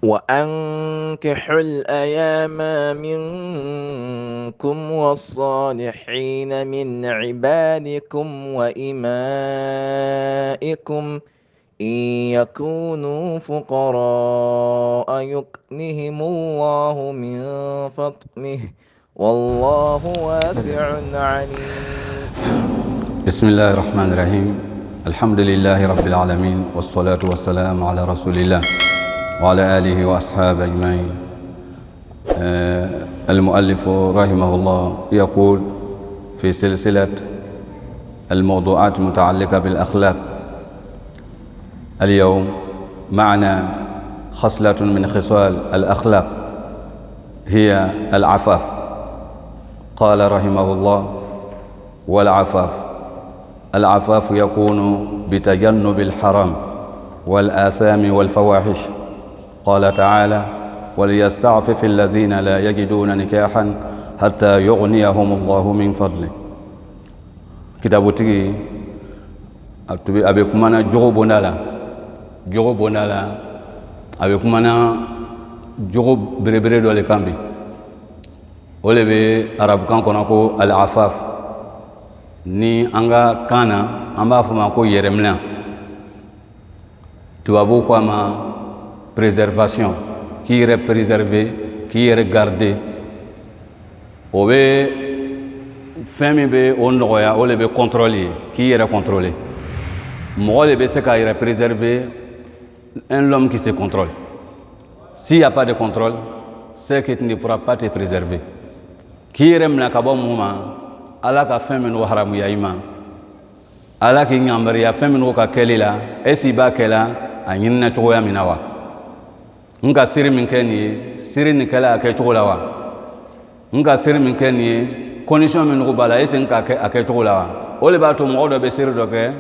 وأنكحوا الأيام منكم والصالحين من عبادكم وإمائكم إن يكونوا فقراء يغنهم الله من فضله والله واسع عليم. بسم الله الرحمن الرحيم. الحمد لله رب العالمين والصلاة والسلام على رسول الله وعلى آله وأصحابه أجمعين. المؤلف رحمه الله يقول في سلسلة الموضوعات المتعلقة بالأخلاق، اليوم معنا خصلة من خصال الأخلاق هي العفاف. قال رحمه الله: العفاف يكون بتجنب الحرام والآثام والفواحش. قال تعالى: وليستعفف الذين لا يجدون نكاحا حتى يغنيهم الله من فضله. كتابتي أبي كمانا جوغو بونالا أبي كمانا جوغو بريبري دولي كامبي ole be arabu kan kono ko al afaf ni anga kana amba fuma ko yeremla tubabu ko ma préservation qui est préservé, qui est gardé. O be femi be on noya ole be contrôler, qui est contrôlé. Mo le be se ka est préservé, un homme qui se contrôle. S'il n'y a pas de contrôle, c'est que tu ne pourras pas te préserver. Qui est mna ka bo muma ala ka femi no haramu ya ima ala ki nyambari ya femi no ka kelila esi ba kela anyinna to ya minawa nga siri min keni siri ni kala ke to lawa nga siri min keni condition min ko bala esi nga ke to lawa ole ba to mo do be siri do ke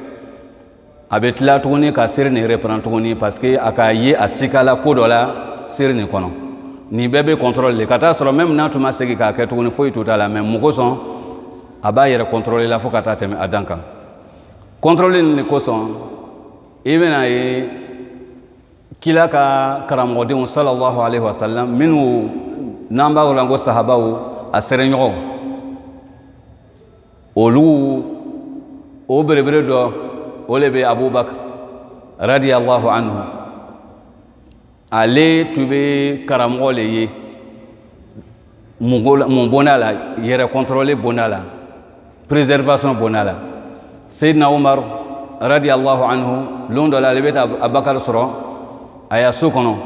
abetla to ni ka siri ni reprend to ni parce que aka yi asikala ko dola siri ni kono ni bébé contrôle les catastrophes même na tuma segi ka ke to ni foi tout à la même mo son aba yere contrôler la fo kata teme adanka contrôler ni ko son ibena yi kila ka karamodin sallallahu alaihi wasallam minu namba ulango sahabawu aserenyo olu o berebere do olebe abubakar radiyallahu anhu ale tube karamole ye mon bonala yere contrôler bonala préservation bonala sayyidina umar radiyallahu anhu londo la lebeta abubakar soro aya sokono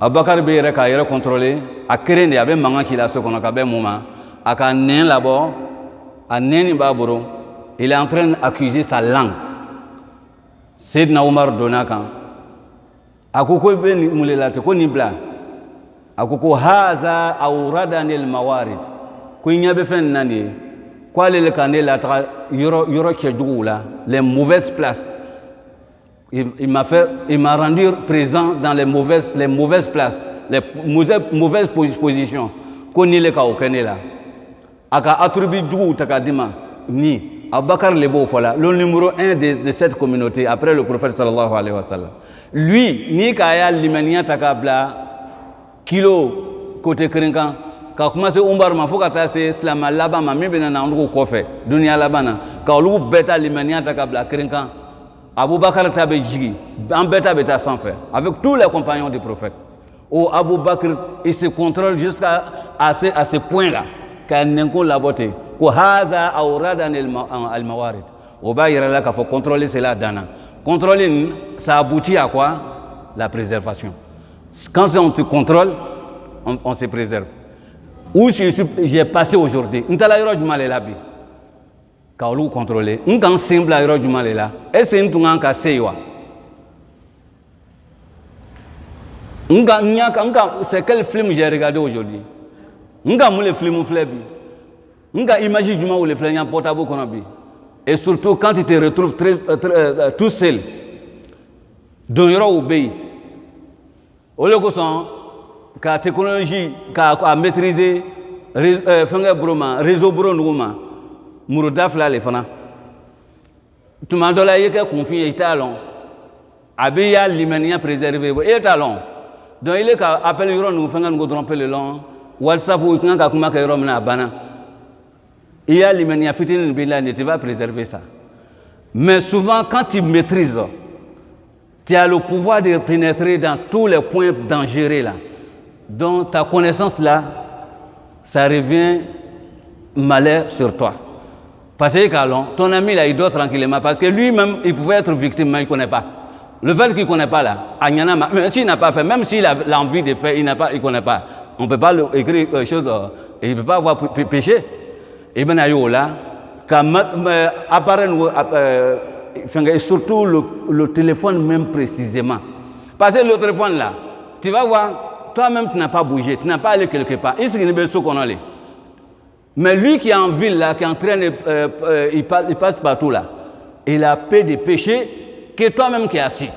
abubakar be yere ka yere contrôler a krende abe manga kila sokono ka be muma aka nen labo a neni baburo il est en train d'accuser sa langue. Sayyidina Umar donaka akoko be ni mulelate ko ni bla akoko haza awradani almawarid ko nyabe fen nani ko le kanela tra yoro chedjoula les mauvaises places. Il m'a rendu présent dans les mauvaises places, les mauvaises positions. Koni le ka okenela. Aka attribué du takadima ni Abubakar Lebo Fola, le numéro 1 de cette communauté après le prophète sallallahu alayhi wa sallam. Lui, ni kaya limania takabla kilo côté krinkan ka commencé umbar ma foka ta c'est islam laba ma mi bena na ndu ko fe dunia labana ka lu beta limania takabla krinkan Abu Bakr tabe jigi en beta beta sans faire avec tous les compagnons du prophète. Oh Abu Bakr il se contrôle jusqu'à ce point là quand n'enko la beauté ko haza awradan al mawarid o ba yira la ka faut contrôler cela dana contrôler ça aboutit à quoi? La préservation. Quand on te contrôle on se préserve. Où j'ai passé aujourd'hui ntala yoro jumale la bi ka olu contrôler nkan simple yoro jumale la et c'est ntunga ka seiwa nka c'est quel film j'ai regardé aujourd'hui nka mou le film flebi nka image juma ou le flenya portable qu'on a bi et surtout quand tu te retrouves tout seul dans yoro obéi au lieu que son ka technologie ka maîtriser fanga broma réseau broma Mouroudaf là les fana. Tu m'as donné que confié talon. Abiya limania préservé et talon. Donc il est qu'à appeler Yoron, nous faisons nous tromper le long. WhatsApp ou quand on a Yoron na bana. Il y a l'immédiat fitin bila ne tu vas préserver ça. Mais souvent quand tu maîtrises, tu as le pouvoir de pénétrer dans tous les points dangereux là. Donc ta connaissance là, ça revient malheur sur toi. Parce que ton ami là, il dort tranquillement parce que lui-même, il pouvait être victime, mais il ne connaît pas. Le fait qu'il ne connaît pas là, même s'il n'a pas fait, même s'il a l'envie de faire, il ne connaît pas. On ne peut pas écrire quelque chose, il ne peut pas avoir péché. Et bien là, quand apparaît surtout le téléphone même précisément. Parce que le téléphone là, tu vas voir, toi-même tu n'as pas bougé, tu n'as pas allé quelque part. Il se qu'on allait. Mais lui qui est en ville, là, qui est en train de. Il passe partout là. Il a paix des péchés que toi-même qui es assis.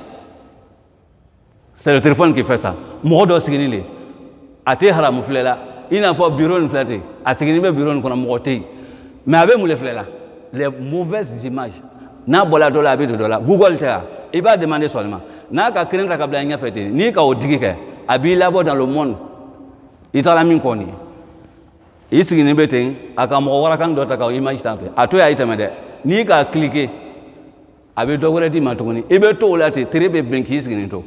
C'est le téléphone qui fait ça. Modo signilé. Ate haram là. Il n'a pas bureau de flatter. A signilé bureau qu'on a monté. Mais avec les fleurs là, les mauvaises images. N'a pas de $2. Google Terra. Il va demander seulement. N'a qu'à créer un câble à fait. Ni qu'à odiquer. Habille là-bas dans le monde. Il t'a la mine connue. Il s'est dit que aka mo wara kan do ta ka image tante ato ya itamade ni ka cliquer abe do wala di matoni e be to la te trebe benki s'gini to.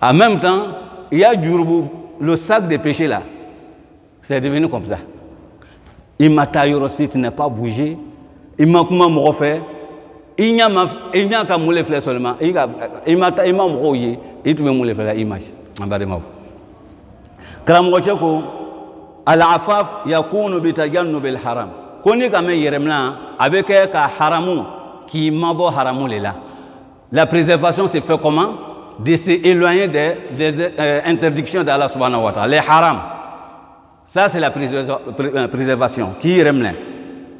En même temps il y a le sac de péché là c'est devenu comme ça. Il m'a taillé aussi, tu n'as pas bougé. Il m'a comment me refaire. Il n'y a qu'à mouler fleur seulement. Il m'a rouillé. Il m'a mouler fleur l'image. En bas de moi. Kramgocheko al-afaf yakunu bitajannub al-haram. Koni kame yeremla avec ka haramu qui mabo haramu là. La préservation se fait comment? De s'éloigner des interdictions d'Allah subhanahu wa ta'ala. Les haram. Ça c'est la préservation. Qui yeremla.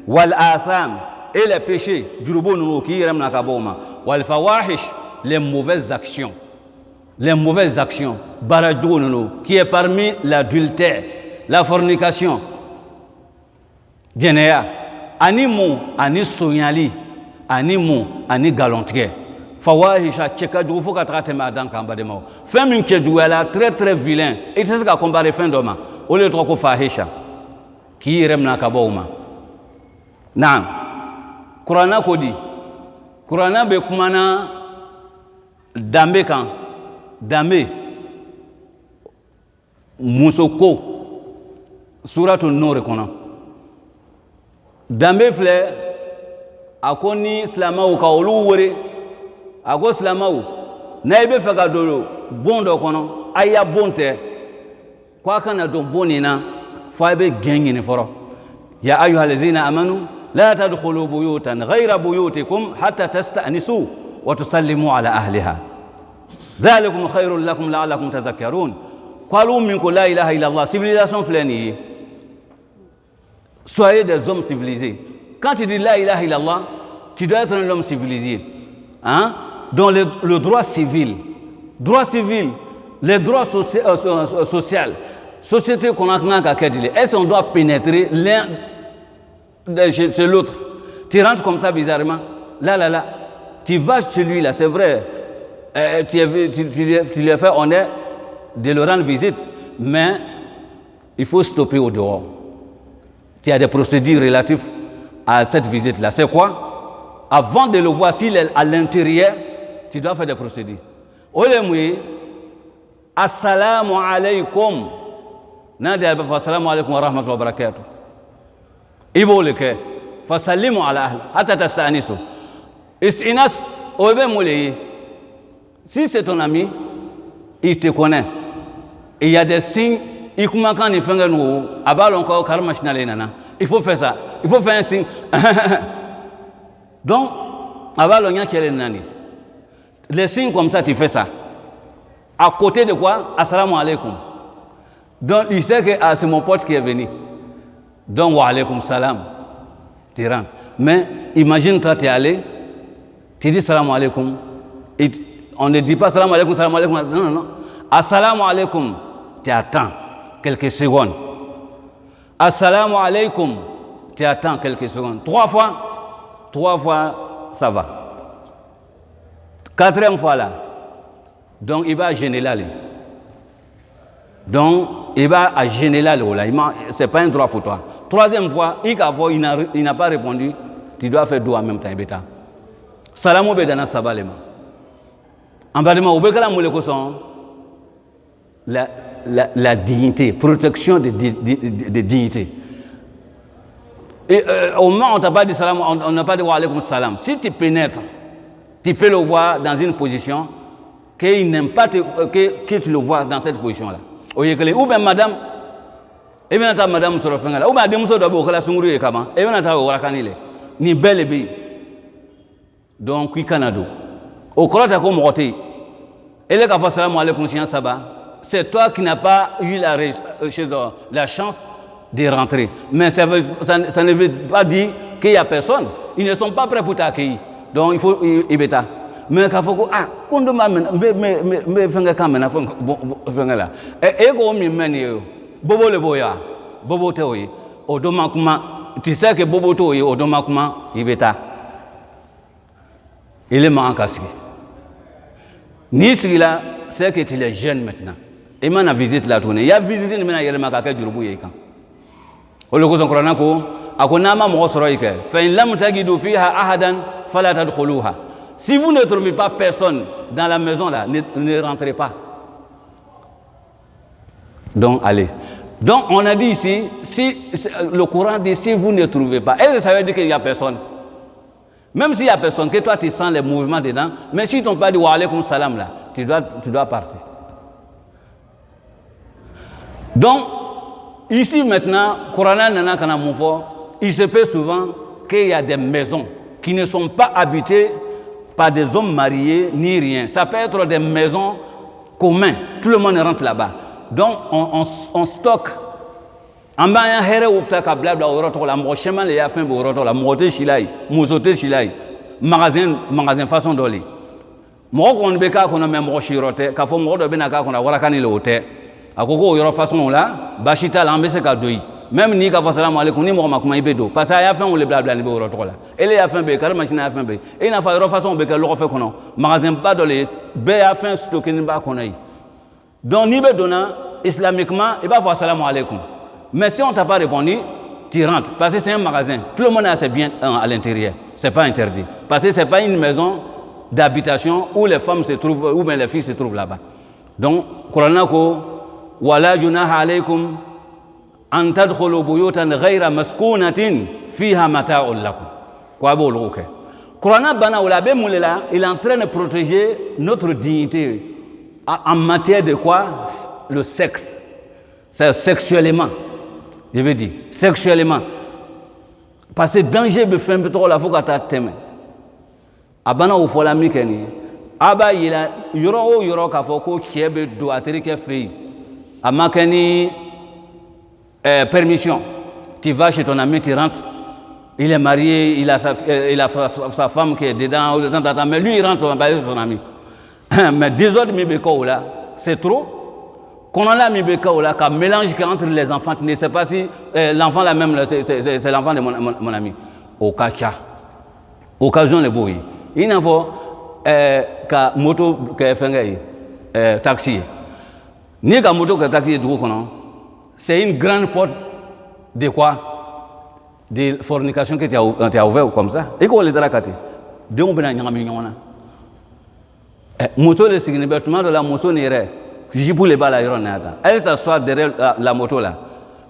Wal atham et les péchés. Durubo qui yeremla kaboma. Wal fawahish les mauvaises actions. Les mauvaises actions, qui est parmi l'adultère, la fornication, généa, animaux, ani soyali, animaux, ani galanterie. Fawahisha, tcheka du faut qu'à traiter madame kambademo. Femme une qui là très très vilain. Et c'est ce qu'a comparé fin d'homme. Au lieu de trop fahisha, qui remna kabouma. Nan, Kurana kodi, Kurana be kumana dambe kan. Dame Musoko Suratul Nur kono Dame flè akoni islama ou ka olu wore ako islama ou na ibe feka dolo bondo kono aya bonte kwa kana don bonina fa ibe gengini foro ya ayyuhallazina amanu la tadkhulu buyutan ghayra buyutikum hatta tasta'nisu wa tusallimu ala ahliha ذلكم خير لكم لعلكم تذكرون قالوا منكم لا إله إلا الله civilisation flânie soyez des hommes civilisés quand tu dis la ilaha illallah tu dois être un homme civilisé hein? Donc le droit civil les droits sociaux société qu'on a qu'à dire est-ce qu'on doit pénétrer l'un chez l'autre tu rentres comme ça bizarrement là tu vas chez lui là c'est vrai tu lui as fait honneur de le rendre visite, mais il faut stopper au dehors. Tu as des procédures relatives à cette visite-là. C'est quoi? Avant de le voir, s'il est à l'intérieur, tu dois faire des procédures. Olemui, assalamu alaikum. Nadi assalamu alaikum wa rahmatullahi wa barakatuh. Ibo leke, fasallimu ala ahl, hatta tasta'nisu. Istinas, obe mouleye. Si c'est ton ami, il te connaît. Et il y a des signes, il commence quand il fait un nouveau, il faut faire ça. Il faut faire un signe. Donc, les signes comme ça, tu fais ça. À côté de quoi? Assalamu alaikum. Donc, il sait que c'est mon pote qui est venu. Donc, wa alaikum salam. Tu rentres. Mais imagine, toi, tu es allé, tu dis salam alaikum. On ne dit pas salam alaikum, non. Assalamu alaikum, tu attends quelques secondes. Assalamu alaikum, tu attends quelques secondes. 3 fois, ça va. 4e fois là, donc il va gêner là. Donc il va à gêner là. C'est pas un droit pour toi. Troisième fois, il n'a pas répondu. Tu dois faire doigt en même temps. Salamou bedana sabalema. En bas de moi, la dignité, protection de dignité. Et au moment où on t'a pas dit salam, on n'a pas dit wa alaykoum salam. Si tu pénètres, tu peux le voir dans une position qu'il n'aime pas que tu le vois dans cette position-là. Ou bien madame, et bien madame sur le fengala, ou bien madame sur le bokala sunguru et kama, et bien ta warakanile, ni belle bi. Donc qui Canada. Au croix ta comme roté. Et le kafa salam alaykoum siyan saba. C'est toi qui n'as pas eu la chance de rentrer. Mais ça ne veut pas dire qu'il n'y a personne. Ils ne sont pas prêts pour t'accueillir. Donc il faut y bêta. Mais quand faut quand on m'a me fait quand même fait là. Et go mi meni bobo le boya bobo te oyi odoma kuma tu sais que bobo to oyi odoma kuma y bêta. Il est marrant casque. Ni celui-là c'est que tu es jeune maintenant. Et maintenant visite la tournée. Il y a visité maintenant il y a le makaka du rubu yeka. Olo ko sonkrana ko akonama mo soroike fa in lam tajidu fiha ahadan fala tadkhuluha. Si vous ne trouvez pas personne dans la maison là, ne rentrez pas. Donc allez. Donc on a dit ici, si le Coran dit si vous ne trouvez pas, est-ce que ça veut dire qu'il n'y a personne? Même s'il n'y a personne, que toi tu sens les mouvements dedans, mais si tu n'as pas dit wa alaykoum salam là, tu dois partir. Donc ici maintenant, il se fait souvent qu'il y a des maisons qui ne sont pas habitées par des hommes mariés ni rien. Ça peut être des maisons communes. Tout le monde rentre là-bas. Donc on stocke. En bas, il y a magasin façon d'oli. Moi, on ne peut pas qu'on a même rochiroté, qu'à fond, on ne peut akoko yoro façon là bashita la mbese ka doyi même ni ka salam alaykoum ni mo makuma ibedo parce que ya fait on le blabla ni be roto la ele ya fait be kar machine ya fait be e na fa yoro façon be ka lo fait kono magasin pas dans les be ya fait stocker ni ba kono yi donc ni be dona islamiquement il va voir salam alaykoum mais si on t'a pas répondu tu rentres parce que c'est un magasin tout le monde a ses biens à l'intérieur c'est pas interdit parce que c'est pas une maison d'habitation où les femmes se trouvent ou bien les filles se trouvent là-bas donc Qur'an ko ولا جناح عليكم أن تدخلوا بيوتا غير مسكونة فيها متاع لكم. Quoi beau le roquet. Corona bana ou la bémoulela, il est en train de protéger notre dignité en matière de quoi? Le sexe. C'est sexuellement. Je veux dire, sexuellement. Parce que danger de faire un peu trop la fois que tu as témé. Abana ou fola mikeni. Aba yila yoro ka foko kiebe do ateri ke fei. À Makani, permission. Tu vas chez ton ami, tu rentres. Il est marié, il a sa femme qui est dedans, mais lui, il rentre chez son ami. Mais des autres mibeko là, c'est trop. Qu'on a mibeko là, qu'un mélange entre les enfants, tu ne sais pas si l'enfant là même, c'est l'enfant de mon ami. Au kacha. Occasion les bouilles. Il n'en faut qu'à moto, qu'à taxi. Ni ka moto ka taxi du kono c'est une grande porte de quoi de fornication que tu as ouvert comme ça et ko le drakati de on bena nyami nyona moto le signe bêtement de la moto nere jibu le bala yoro nata elle s'assoit derrière la moto là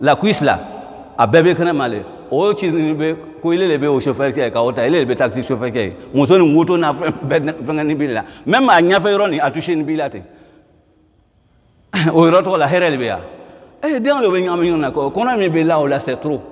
la cuisse là a bébé kana malé o chi be ko ile le be au chauffeur qui ka ota ile le be taxi chauffeur qui moto ni moto na fenga ni bila même a nya fa yoro ni a toucher ni bilate au retour la herel bia eh dans le benyamin na ko kona mi be là ou là c'est trop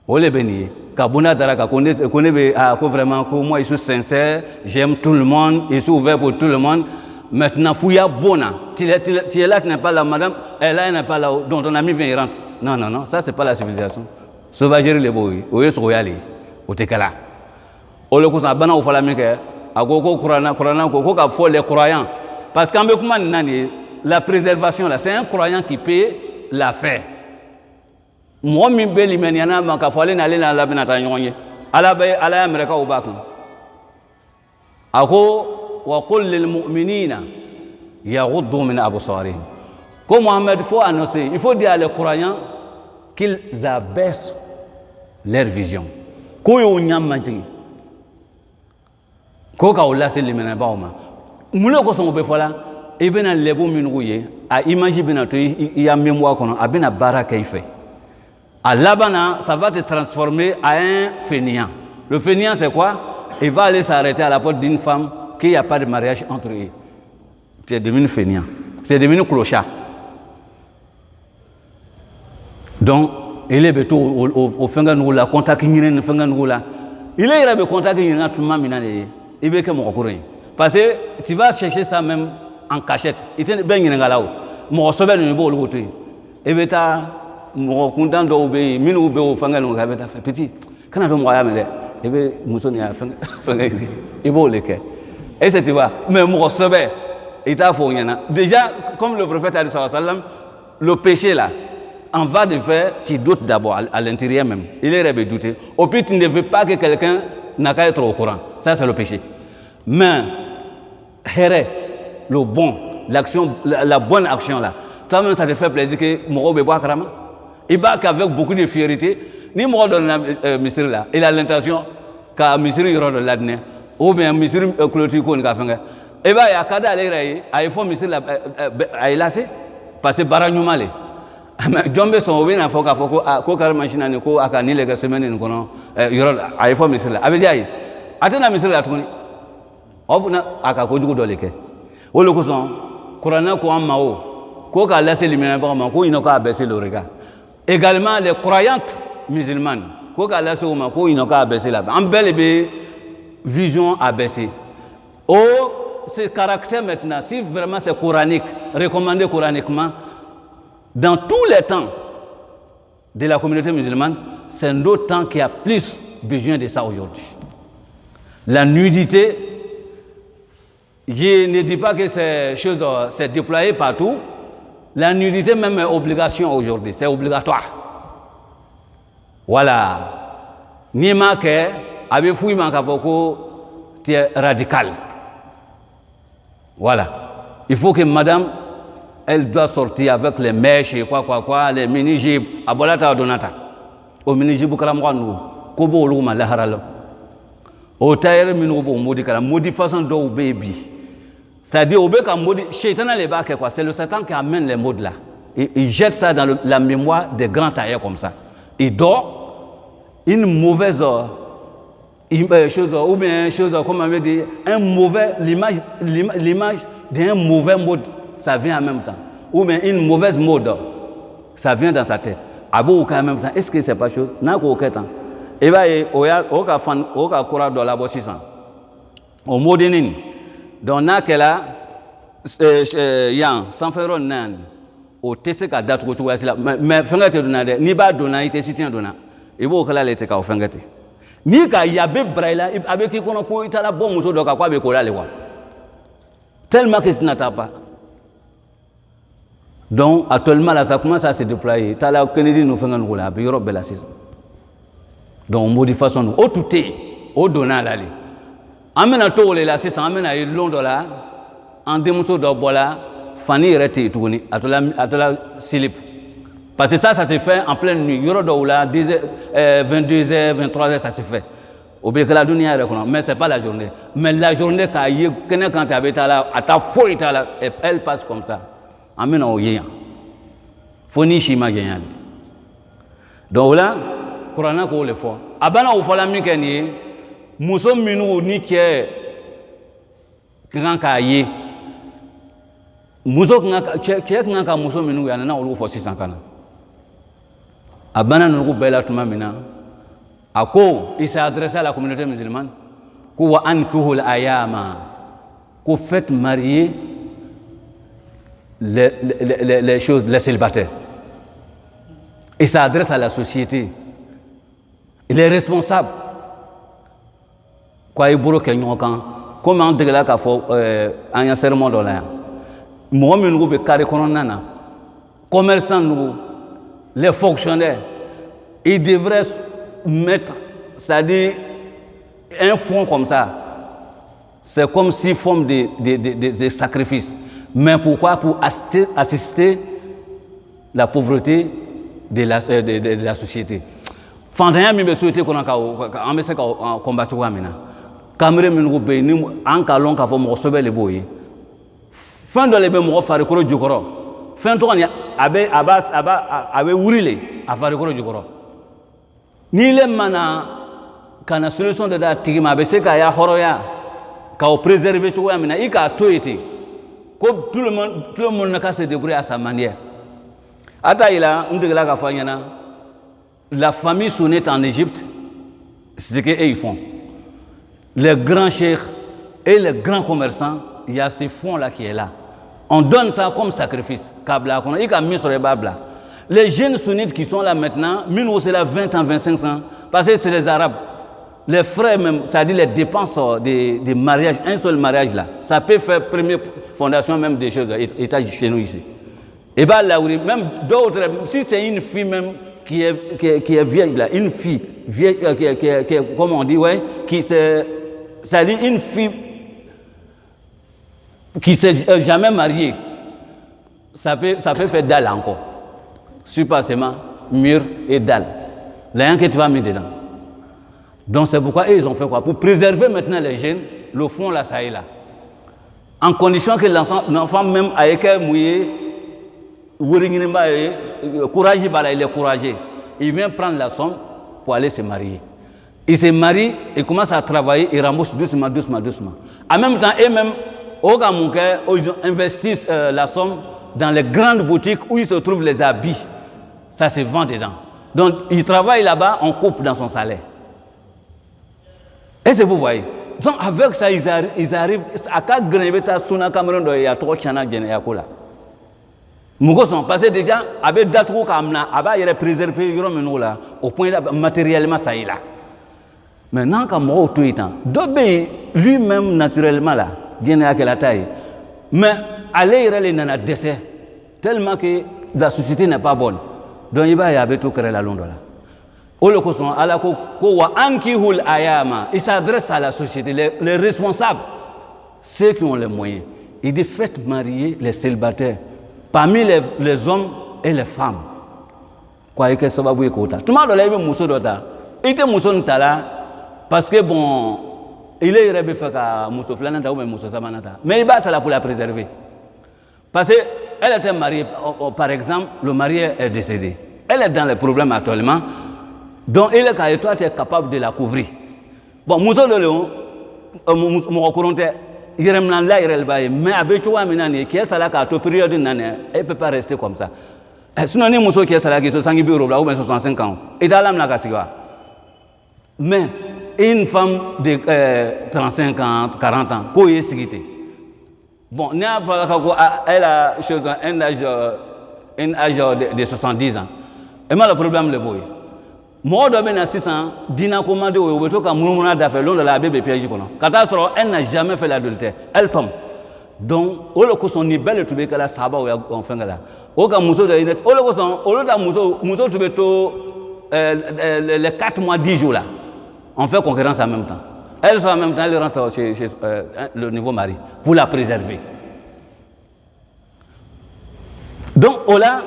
ole beni ka bona daraka connaît be ko vraiment ko moi je suis sincère j'aime tout le monde et je suis ouvert pour tout le monde maintenant fouya bona tu es là tu n'es pas là madame elle là n'est pas là dont ton ami vient et rentre non ça c'est pas la civilisation sauvagerie les boy o yeso yali o tekala ole ko sa bana o fala mi ke agoko Qur'an ko ka fo les croyants parce qu'en be kuma nani la préservation là c'est un croyant qui peut la faire moi mi be limeniana ma ka fale na le na la bina ta nyonye ala be ala amerika o bakun ako wa qul lil mu'minina yaghuddu min absarihim. Comme Mohammed, il faut annoncer, il faut dire à les croyants qu'ils abaissent leur vision. Ko yo nyamma jingi. Ko ka wala se limena bauma. Mulo ko songo be fola e bena lebo minugo ye a image bena to ya mémoire kono a bena baraka ife. À Labana, ça va te transformer à un fainéant. Le fainéant, c'est quoi? Il va aller s'arrêter à la porte d'une femme qu'il n'y a pas de mariage entre eux. Tu es devenu fainéant. Tu es devenu clochard. Donc, il est beto au Fenganou, la contact il est Fenganou là. Il est le contact il est tout le monde il veut que mon courir. Parce que tu vas chercher ça même en cachette. Il est bien là-haut. Mon sauvé ne peut pas le côté. Et bien, mon content d'obéir, minu be au Fenganou avec ta petit. Quand on voit mais et bien, nous sommes à Fenganou. Il va le faire. Et c'est tu vois. Mais mon sauvé, il t'a fait déjà, comme le prophète a dit sallallahu alayhi wa sallam, le péché là. En va de faire, tu doutes d'abord à l'intérieur même. Il est rêvé de douter. Au plus, tu ne veux pas que quelqu'un n'a qu'à être au courant. Ça, c'est le péché. Mais, le bon, l'action, la bonne action là, toi-même, ça te fait plaisir que Moro Bebois Karama. Il va qu'avec beaucoup de fierté, ni Moro donne la misère là, il a l'intention qu'à misère il de l'adne, ou bien misère clôture qu'on a fait. Et bien, il y a qu'à aller à il faut misère là, à y parce que Baranyumale. Jombe son wina foka foko ko kar machine ni ko aka ni lega semaine ni kono yoro ay fo misila abedi ay atena misila tukuni obuna aka ko jugo doleke wolo ko son qur'ana ko amao ko ka laisser limina ba ma ko ino ka baisser le regard également les croyantes musulmanes ko ka laisser o ma ko ino ka baisser là en belle be vision à baisser ce caractère maintenant si vraiment c'est coranique recommandé coraniquement. Dans tous les temps de la communauté musulmane, c'est notre temps qui a plus besoin de ça aujourd'hui. La nudité, je ne dis pas que ces choses c'est déployé partout. La nudité même est obligation aujourd'hui, c'est obligatoire. Voilà. Ni ma que, avec fouille tu es radical. Voilà. Il faut que madame elle doit sortir avec les mèches et quoi, les mini-jibs, à Bolata Donata. Au mini-jib, Karamouanou, Kobo Luma, la Haralo. Au tailleur, Minubo, Modika, la façon d'eau baby. C'est-à-dire, au bec à maudit, Chétana les bacs, quoi. C'est le Satan qui amène les modes là. Il jette ça dans la mémoire des grands tailleurs comme ça. Il dort une mauvaise chose, ou bien une chose, comme on veut dire, l'image d'un mauvais mode. Ça vient en même temps. Ou bien une mauvaise mode, ça vient dans sa tête. À bout en même temps, est-ce que c'est pas chose? N'a qu'aucun temps. Et bien, il y a un courage de la bosse. Au mot de Nini. Donc, n'a qu'elle a, sans faire un an, au test qu'à date, mais fengate donné, ni pas donné, il te cité un donné. Et vous, qu'elle a été qu'à fengate. Ni qu'à y a bé braila, avec qui qu'on a couru, il a la bonne mousseau de quoi, avec quoi, les voir. Tellement que ce n'attend pas. Donc, actuellement, là, ça commence à se déployer. Tu as la Kennedy nous fait un rôle, puis Europe, la saison. Donc, on modifie façon, au tout est, au donnant là. Amène à tout les là, c'est ça, amène à long dollar, en démonstration de bola, Fanny est tourné, à la slip. Parce que ça se fait en pleine nuit. Europe de là, 22h, 23h, ça se fait. Au bec la dunia mais c'est pas la journée. Mais la journée, quand tu habites là, à ta folie, elle passe comme ça. Amène au yéyan. Faut ni chima yéyan. Donc là, Coran ko le fo. Abana o fola mi keni, muso minu ni ke kan ka yé. Muso kan ka muso minu ya na o fo 600 kana. Abana no ko bela tuma mina. Ako il s'est adressé à la communauté musulmane. Ko wa ankuhul ayama. Ko faites marier les choses, les célibataires. Il s'adresse à la société. Il est responsable. Quoi, il bourre quelqu'un comment on dit là qu'il faut un serment dans l'air. Moi, je me dis carré nana. Commerçants, les fonctionnaires, ils devraient mettre, c'est-à-dire un fonds comme ça. c'est comme si forme des sacrifices. Mais pourquoi? Pour assister la pauvreté de la société. Fantanya mi be souhaité qu'on a me se ka combattre wa mina. Camere min go be ni an ka lon ka fo mo sobe le boye. Fin de le be mo fare ko jukoro. Fin to ni abe wurile a fare ko jukoro. Ni le mana kana solution de da tigima be se ka ya horoya ka o préserver to wa mina I ka to été. Comme tout le monde n'a qu'à se débrouiller à sa manière. Ataïla, la famille sunnite en Égypte, c'est ce qu'ils font. Les grands cheikhs et les grands commerçants, il y a ces fonds-là qui est là. On donne ça comme sacrifice. Les jeunes sunnites qui sont là maintenant, c'est là 20 ans, 25 ans, parce que c'est les Arabes. Les frais même, c'est-à-dire les dépenses des mariages, un seul mariage là, ça peut faire première fondation même des choses, état chez nous ici. Et bien là, même d'autres, si c'est une fille même qui est vieille là, une fille vieille, comme on dit, ouais, c'est-à-dire une fille qui ne s'est jamais mariée, ça peut faire dalle encore. Surpassément, mur et dalle. Là, que tu vas mettre dedans. Donc c'est pourquoi ils ont fait quoi? Pour préserver maintenant les jeunes, le fond là, ça est là. En condition que l'enfant même a été mouillé, courage, il est courageux. Il vient prendre la somme pour aller se marier. Il se marie, il commence à travailler, il rembourse doucement. En même temps, eux-mêmes, ils investissent la somme dans les grandes boutiques où il se trouvent les habits. Ça se vend dedans. Donc il travaille là-bas, on coupe dans son salaire. Est-ce que vous voyez? Donc avec ça, ils arrivent à quatre grenouilles suna Cameroun il y a trois chana Geneyakola. Mugo sont passés déjà avec d'autres kamna, avec il préservé là au point matériellement ça est là. Maintenant quand moi tout étant, Dobé lui-même naturellement là, Geneyakela taille. Mais aller il est dans un décès tellement que la société n'est pas bonne. Donc il va y avoir tout créer la Londres là. Il s'adresse à la société, les responsables, ceux qui ont les moyens. Il dit faites marier les célibataires parmi les hommes et les femmes. Quoi que ça va vous écouter. Tout le monde a vu Mousso Dota. Il était Mousso Ntala parce que bon, il est rêvé fait à Mousso Flananda ou Mousso Samanata. Mais il va être là pour la préserver. Parce qu'elle était mariée, par exemple, le mari est décédé. Elle est dans les problèmes actuellement. Donc, il est toi, tu es capable de la couvrir. Bon, Moussa de Léon, mon courant est, mais avec toi, qui est là, à période, elle ne peut pas rester comme ça. Sinon, il y a Moussa qui est là, qui est 5 euros, ou 65 ans. Et dans l'âme, mais une femme de 35 ans, 40 ans, pour y sécurité. Bon, elle a un âge de 70 ans. Et moi, le problème, le boy. Moi, je suis 6 ans, Dina commandé au Beto comme Mouna d'affaires, l'on de la bébé piège. Catastrophe, elle n'a jamais fait l'adultère. Elle tombe. Donc, au lieu que son belle et tout que la saba ou en fin de là. Au cas Mousso de l'île, au lieu de Mousso, tu veux les 4 mois, 10 jours là. On fait concurrence en même temps. Elle, en même temps, elle rentre chez le nouveau mari pour la préserver. Donc, là,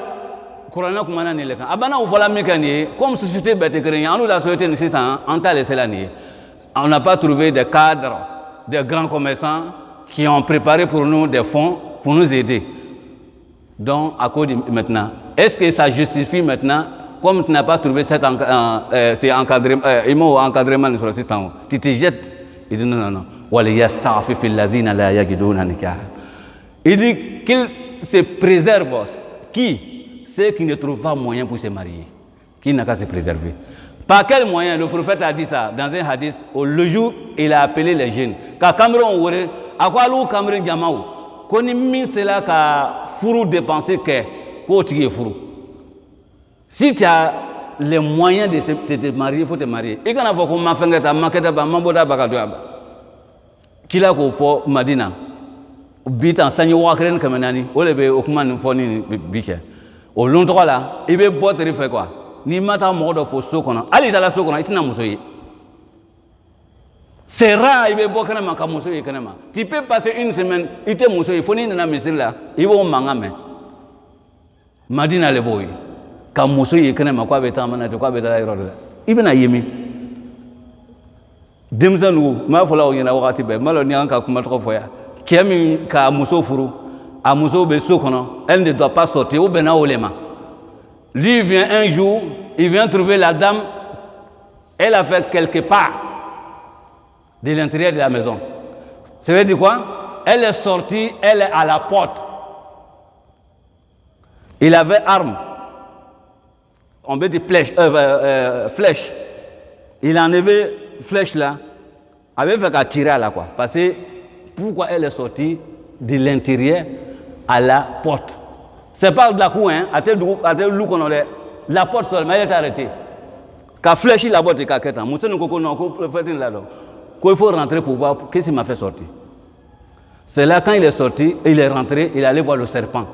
Corona kumana ni le kan abana ou voilà mécanique comme société bête créée en nous la société ni 600 en t'a laissé la nier. On n'a pas trouvé des cadres, des grands commerçants qui ont préparé pour nous des fonds pour nous aider. Donc à cause de maintenant, est-ce que ça justifie maintenant comme tu n'as pas trouvé cet encadrement sur le 600 tu te jettes? Il dit non. Il dit qu'il se préserve. Qui? Ceux qui ne trouvent pas moyen pour se marier, qui n'a qu'à se préserver. Par quel moyen? Le prophète a dit ça dans un hadith, le jour il a appelé les jeunes. Quand Cameroun ouরে, à quoi l'eau Cameroun Yamaou? Qu'on y mis cela qu'à fourou dépenser qu'est, qu'au tigre fourou. Si tu as les moyens de te marier, il faut te marier. Et quand on a fait comme ma fengeta, ma keta, ma mamboda bagadoaba. Qui l'a qu'au fort Madina? Bit en sanyo wakren kamenani, ou le bé okman foni biche. Au long droit là, il veut boire et faire quoi? Ni matin mort de faux sokona. Allez dans la sokona, il n'a pas C'est rare, il va boire quand muso est kanama. Tu peux passer une semaine, il était muso, il faut ni na misir là, il va au mangame. Madina le boy. Quand muso est kanama, quoi bêta manate, quoi bêta la rôle. Il va yemi. Demzanu, ma fola ou yana wakati be, malo ni anka kuma trop fois. Qui aime ka muso furu, a muso be sokono, elle ne doit pas sortir ou bena olema. Lui vient un jour, il vient trouver la dame, elle a fait quelque part de l'intérieur de la maison. Ça veut dire quoi? Elle est sortie, elle est à la porte. Il avait arme. On veut dire flèche. Il a enlevé flèche là, avait fait qu'à tirer à la quoi. Parce que pourquoi elle est sortie de l'intérieur à la porte? C'est pas de la cour, hein. La porte seulement, elle est arrêtée. Quand flèche la porte est caquette, monsieur ne connaît pas là. Il faut rentrer pour voir qu'est-ce qu'il m'a fait sortir. C'est là quand il est sorti, il est rentré, il allait voir le serpent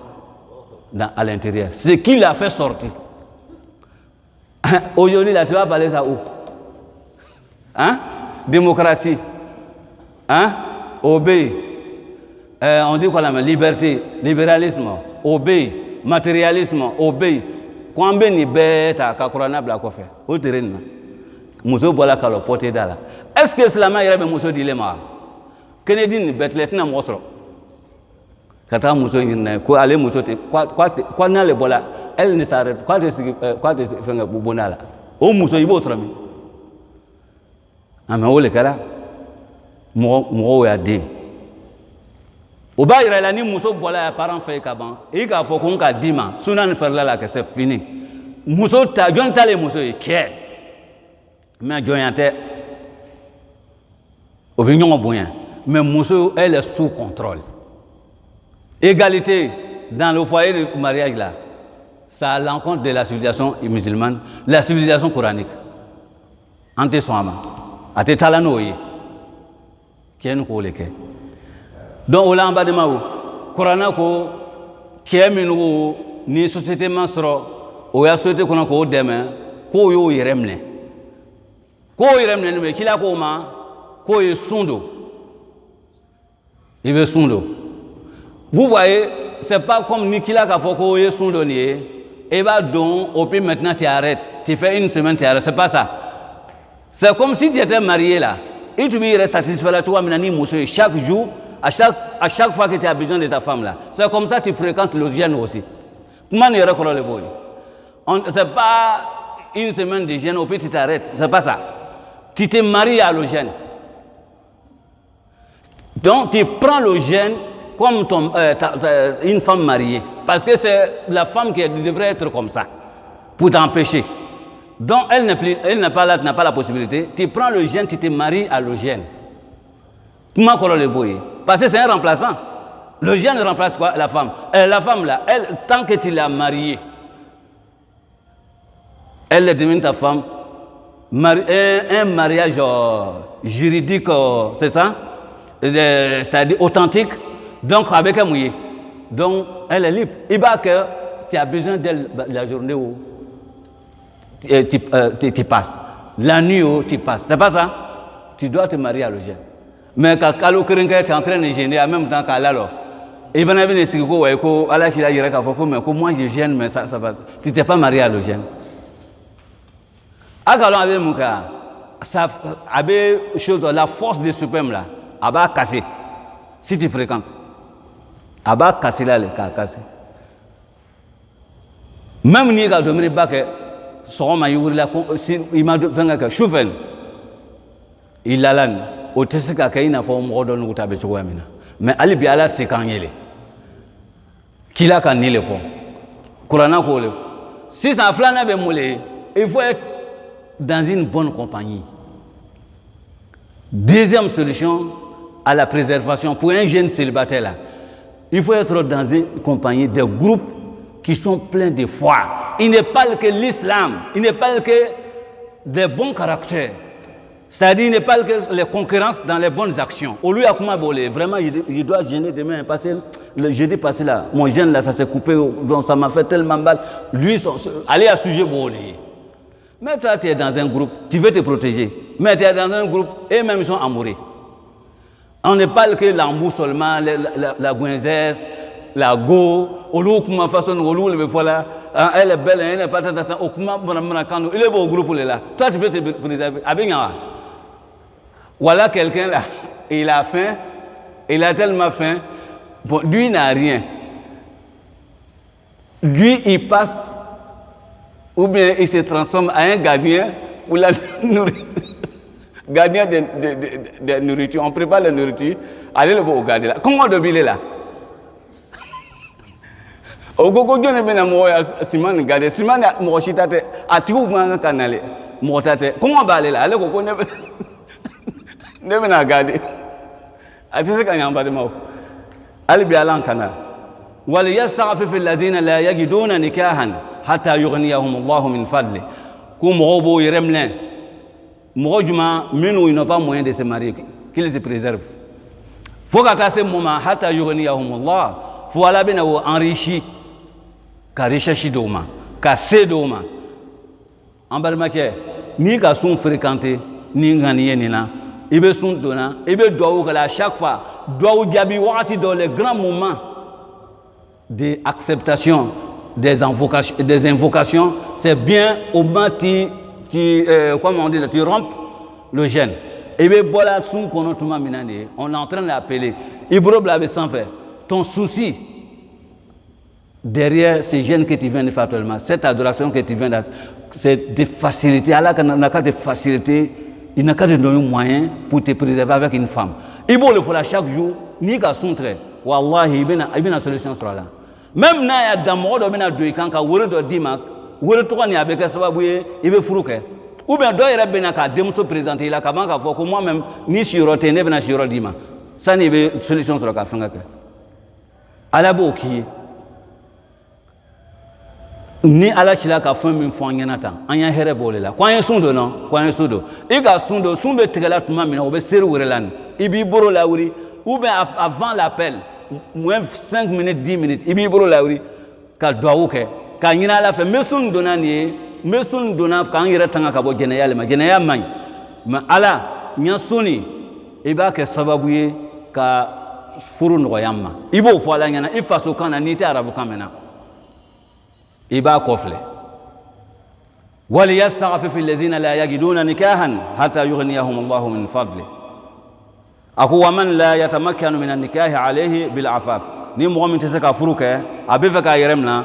à l'intérieur. C'est qui l'a fait sortir. Aujourd'hui, là, tu vas parler ça où? Hein? Démocratie. Hein? Obéir. On dit quoi là? Liberté, libéralisme, obéir, matérialisme, obéir. Combien de bêtes à Kakurana Blakofe? Au terrain. Muso Bola Kalo porté d'ala. Est-ce que cela m'a été muso dilemme? Kennedy ni bête na mosro. Kata muso ni quoi aller muso te quoi n'a le bola elle ne s'arrête quoi de faire bonala. O muso ibo srami. Ama ole kala mo ya de. O ba ira la ni muso bola ya parent fait kaban. E ka fo kon ka dima sunan ferla la que c'est fini. Muso ta jon tale muso e ke. Mais joyante mais Mousso, elle est sous contrôle. Égalité dans le foyer de mariage là, ça à l'encontre de la civilisation musulmane, la civilisation coranique. Ante soama, ate talanoye, qui est nous collègue. Donc au lamba de maou, corana ko, qui est nous ni société mansro, ou ya société qu'on a ko demain, ko yo iremne, mais qui l'a koma. Koye Sundo. Il veut Sundo. Vous voyez, c'est pas comme Nikila qui a fait Koye Sundo. Et bah donc, au pire maintenant tu arrêtes. Tu fais une semaine, tu arrêtes. C'est pas ça. C'est comme si tu étais marié là. Et tu me satisfait là, tu vois, chaque jour, à chaque fois que tu as besoin de ta femme là. C'est comme ça que tu fréquentes le jeune aussi. Comment ne reconnaît le boy? C'est pas une semaine de jeûne, au pire tu t'arrêtes. C'est pas ça. Tu te maries à le jeûne. Donc, tu prends le jeûne comme une femme mariée. Parce que c'est la femme qui devrait être comme ça, pour t'empêcher. Donc, elle n'a pas la possibilité. Tu prends le jeûne, tu te maries à le jeûne. Comment qu'on le boy? Parce que c'est un remplaçant. Le jeûne remplace quoi? La femme. La femme, là, elle, tant que tu l'as mariée, elle est devenue ta femme. Un mariage juridique, c'est ça? C'est-à-dire authentique, donc avec un mouillé. Donc elle est libre. Il va que tu as besoin d'elle la journée où tu passes. La nuit où tu passes. C'est pas ça? Tu dois te marier à le jeune. Mais quand tu es en train de gêner, en même temps qu'à l'alors, il va venir dire que moi je gêne, mais ça va. Tu t'es pas marié à le jeune. Ça avait chose, la force de suprême là. Aba cassé. Si tu fréquentes. Aba cassé là, cassé. Même ni ka dominer ba que son ma yuri la il m'a fait que chauffeur. Il a lan au tesika kaina fo mo don nguta be choko amina. Mais ali bi ala se kanyele. Kila kan ni le fo. Qur'ana ko le. Si ça flana be moulé, il faut être dans une bonne compagnie. Deuxième solution à la préservation pour un jeune célibataire là, il faut être dans une compagnie de groupes qui sont pleins de foi. Il n'est pas que l'islam, il n'est pas que des bons caractères. C'est-à-dire, il n'est pas que les concurrences dans les bonnes actions. Au lieu de vraiment, je dois gêner demain parce que le jeudi passé là, mon jeune là, ça s'est coupé, donc ça m'a fait tellement mal. Lui, allez à sujet bolé. Mais toi, tu es dans un groupe, tu veux te protéger. Mais tu es dans un groupe, et même ils sont amoureux. On ne parle que l'embou seulement, la gunzesse, la go, olu kuma façon, olu le voilà, elle est belle, elle n'est pas tant, okuma bonamana il est beau au groupe là. Toi, tu veux te préserver. Abinga. Voilà quelqu'un là, il a faim, il a tellement faim, bon, lui il n'a rien. Lui, il passe, ou bien il se transforme en un gardien pour la nourriture. Gardien de nourriture, on prépare la nourriture, allez le voir garder là. Comment on il est là? Au gogo Dieu ne bena moya Simon garder. Simon a mochitate, a tu ou un canal, motate. Comment on va aller là? Allez gogo ne bena garder. A tu sais quand il y a un bas de mort. Allez bien à canal. وليستعفف الذين لا يجدون نكاحا حتى يغنيهم الله من فضله. Comme robot yeremlin. Mojuma menu ils n'ont pas moyen de se marier, qu'ils se préservent. Faut qu'à ce moment, hatta yughniyahum Allah, faut aller bien enrichi, ka recherche d'oma, ka se d'oma. En bas de maquet, ni ka sont fréquentés, ni gagner ni là, ils be sont donnant, ils be doit que à chaque fois, doit gabi wati dans les grands moments d'acceptation des invocations, c'est bien au moment comment on dit, tu rompes le gène. Et bien, voilà, on est en train de l'appeler. Ibro Blavé sans faire. Ton souci derrière ces gènes que tu viens de faire actuellement, cette adoration que tu viens de faire, c'est de faciliter. Allah n'a qu'à te faciliter, il n'a qu'à te donner un moyen pour te préserver avec une femme. Ibro le fera chaque jour, ni qu'à son trait. Wallahi, il y a une solution sur là. Même na dans le monde, il y a deux camps, il y a 10 marques. Wele tɔgɔ ni a bɛ kɛ sababu ye I bɛ furu kɛ ou bien dɔw yɛrɛ bɛ na k'a denmuso présenter I la ka ban k'a fɔ ko moi même ni siyɔrɔ tɛ ne bɛna siyɔrɔ d'i ma sani I bɛ solution sɔrɔ ka fɛn kɛ Ala b'o k'i ye ni Ala cila ka fɛn min fɔ an ɲɛna tan an y'an hɛrɛ b'o de la ko an ye sun don nɔ ko an ye sun don I ka sun don sun bɛ tigɛla tuma min na o bɛ seri wɛrɛ la nin I b'i bolo lawuli ou bien avant l'appel moins 5 minutes 10 minutes I b'i bolo lawuli ka duwawu kɛ ka ɲina Ala fɛ n bɛ sun donna nin ye n bɛ sun donna k'an yɛrɛ tanga ka bɔ jɛnɛya le ma jɛnɛya man ɲi mais Ala n ya sun nin I b'a kɛ sababu ye ka furu nɔgɔya n ma I b'o fɔ Ala ɲɛna I faso kan na n'i tɛ arabukan mɛn na I b'a kɔfilɛ وليستعفف الذين لا يجدون نكاحا حتى يغنيهم الله من فضله أقول ومن لا يتمكن من النكاح عليه بالعفاف ni mɔgɔ min tɛ se ka furu kɛ a bɛ fɛ k'a yɛrɛ minɛ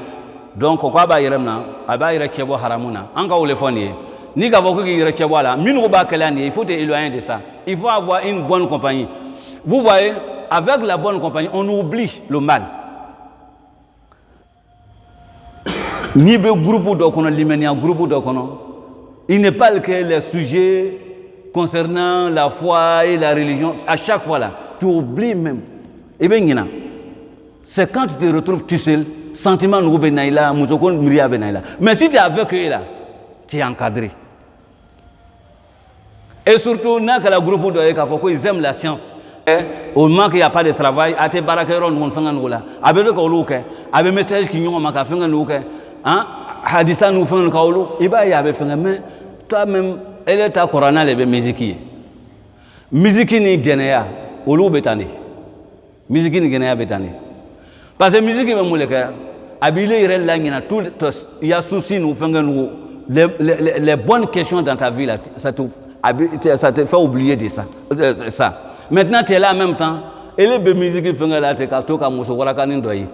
donc ko a b'a yɛrɛ minɛ a b'a yɛrɛ cɛ bɔ haramu na an ka o le fɔ nin ye ni k'a fɔ ko k'i yɛrɛ cɛ bɔ a la minnu b'a kɛlɛ nin ye il faut te éloigner de ça il faut avoir une bonne compagnie vous voyez avec la bonne compagnie on oublie le mal ni bɛ groupe dɔ kɔnɔ limaniya groupe dɔ kɔnɔ il n'est pas que les sujets concernant la foi et la religion à chaque fois là tu oublies même et bien ɲina c'est quand tu te retrouves tout seul, sentiment nous benaïla, mouzokon miria benaïla. Mais si tu es avec eux là, tu es encadré. Et surtout, n'a que la groupe de Ekafoko, ils aiment la science. Au moment qu'il n'y a pas de travail, à tes barakeron, on fait un oula. Avec le kaoulou, avec le message qui nous a fait un oula, hein, Hadissa nous fait un kaoulou, il va y avoir fait un mais toi-même, elle est à Corana, les musiques. Musique ni Guinea, oulou betani. Musique ni Guinea betani. Parce que la musique est moulée, il y a souci, les bonnes questions dans ta vie, là, ça te fait oublier de ça. Maintenant, tu es là en même temps, et les musiques qui font là, tu es comme Mousso Warakanin Doyi.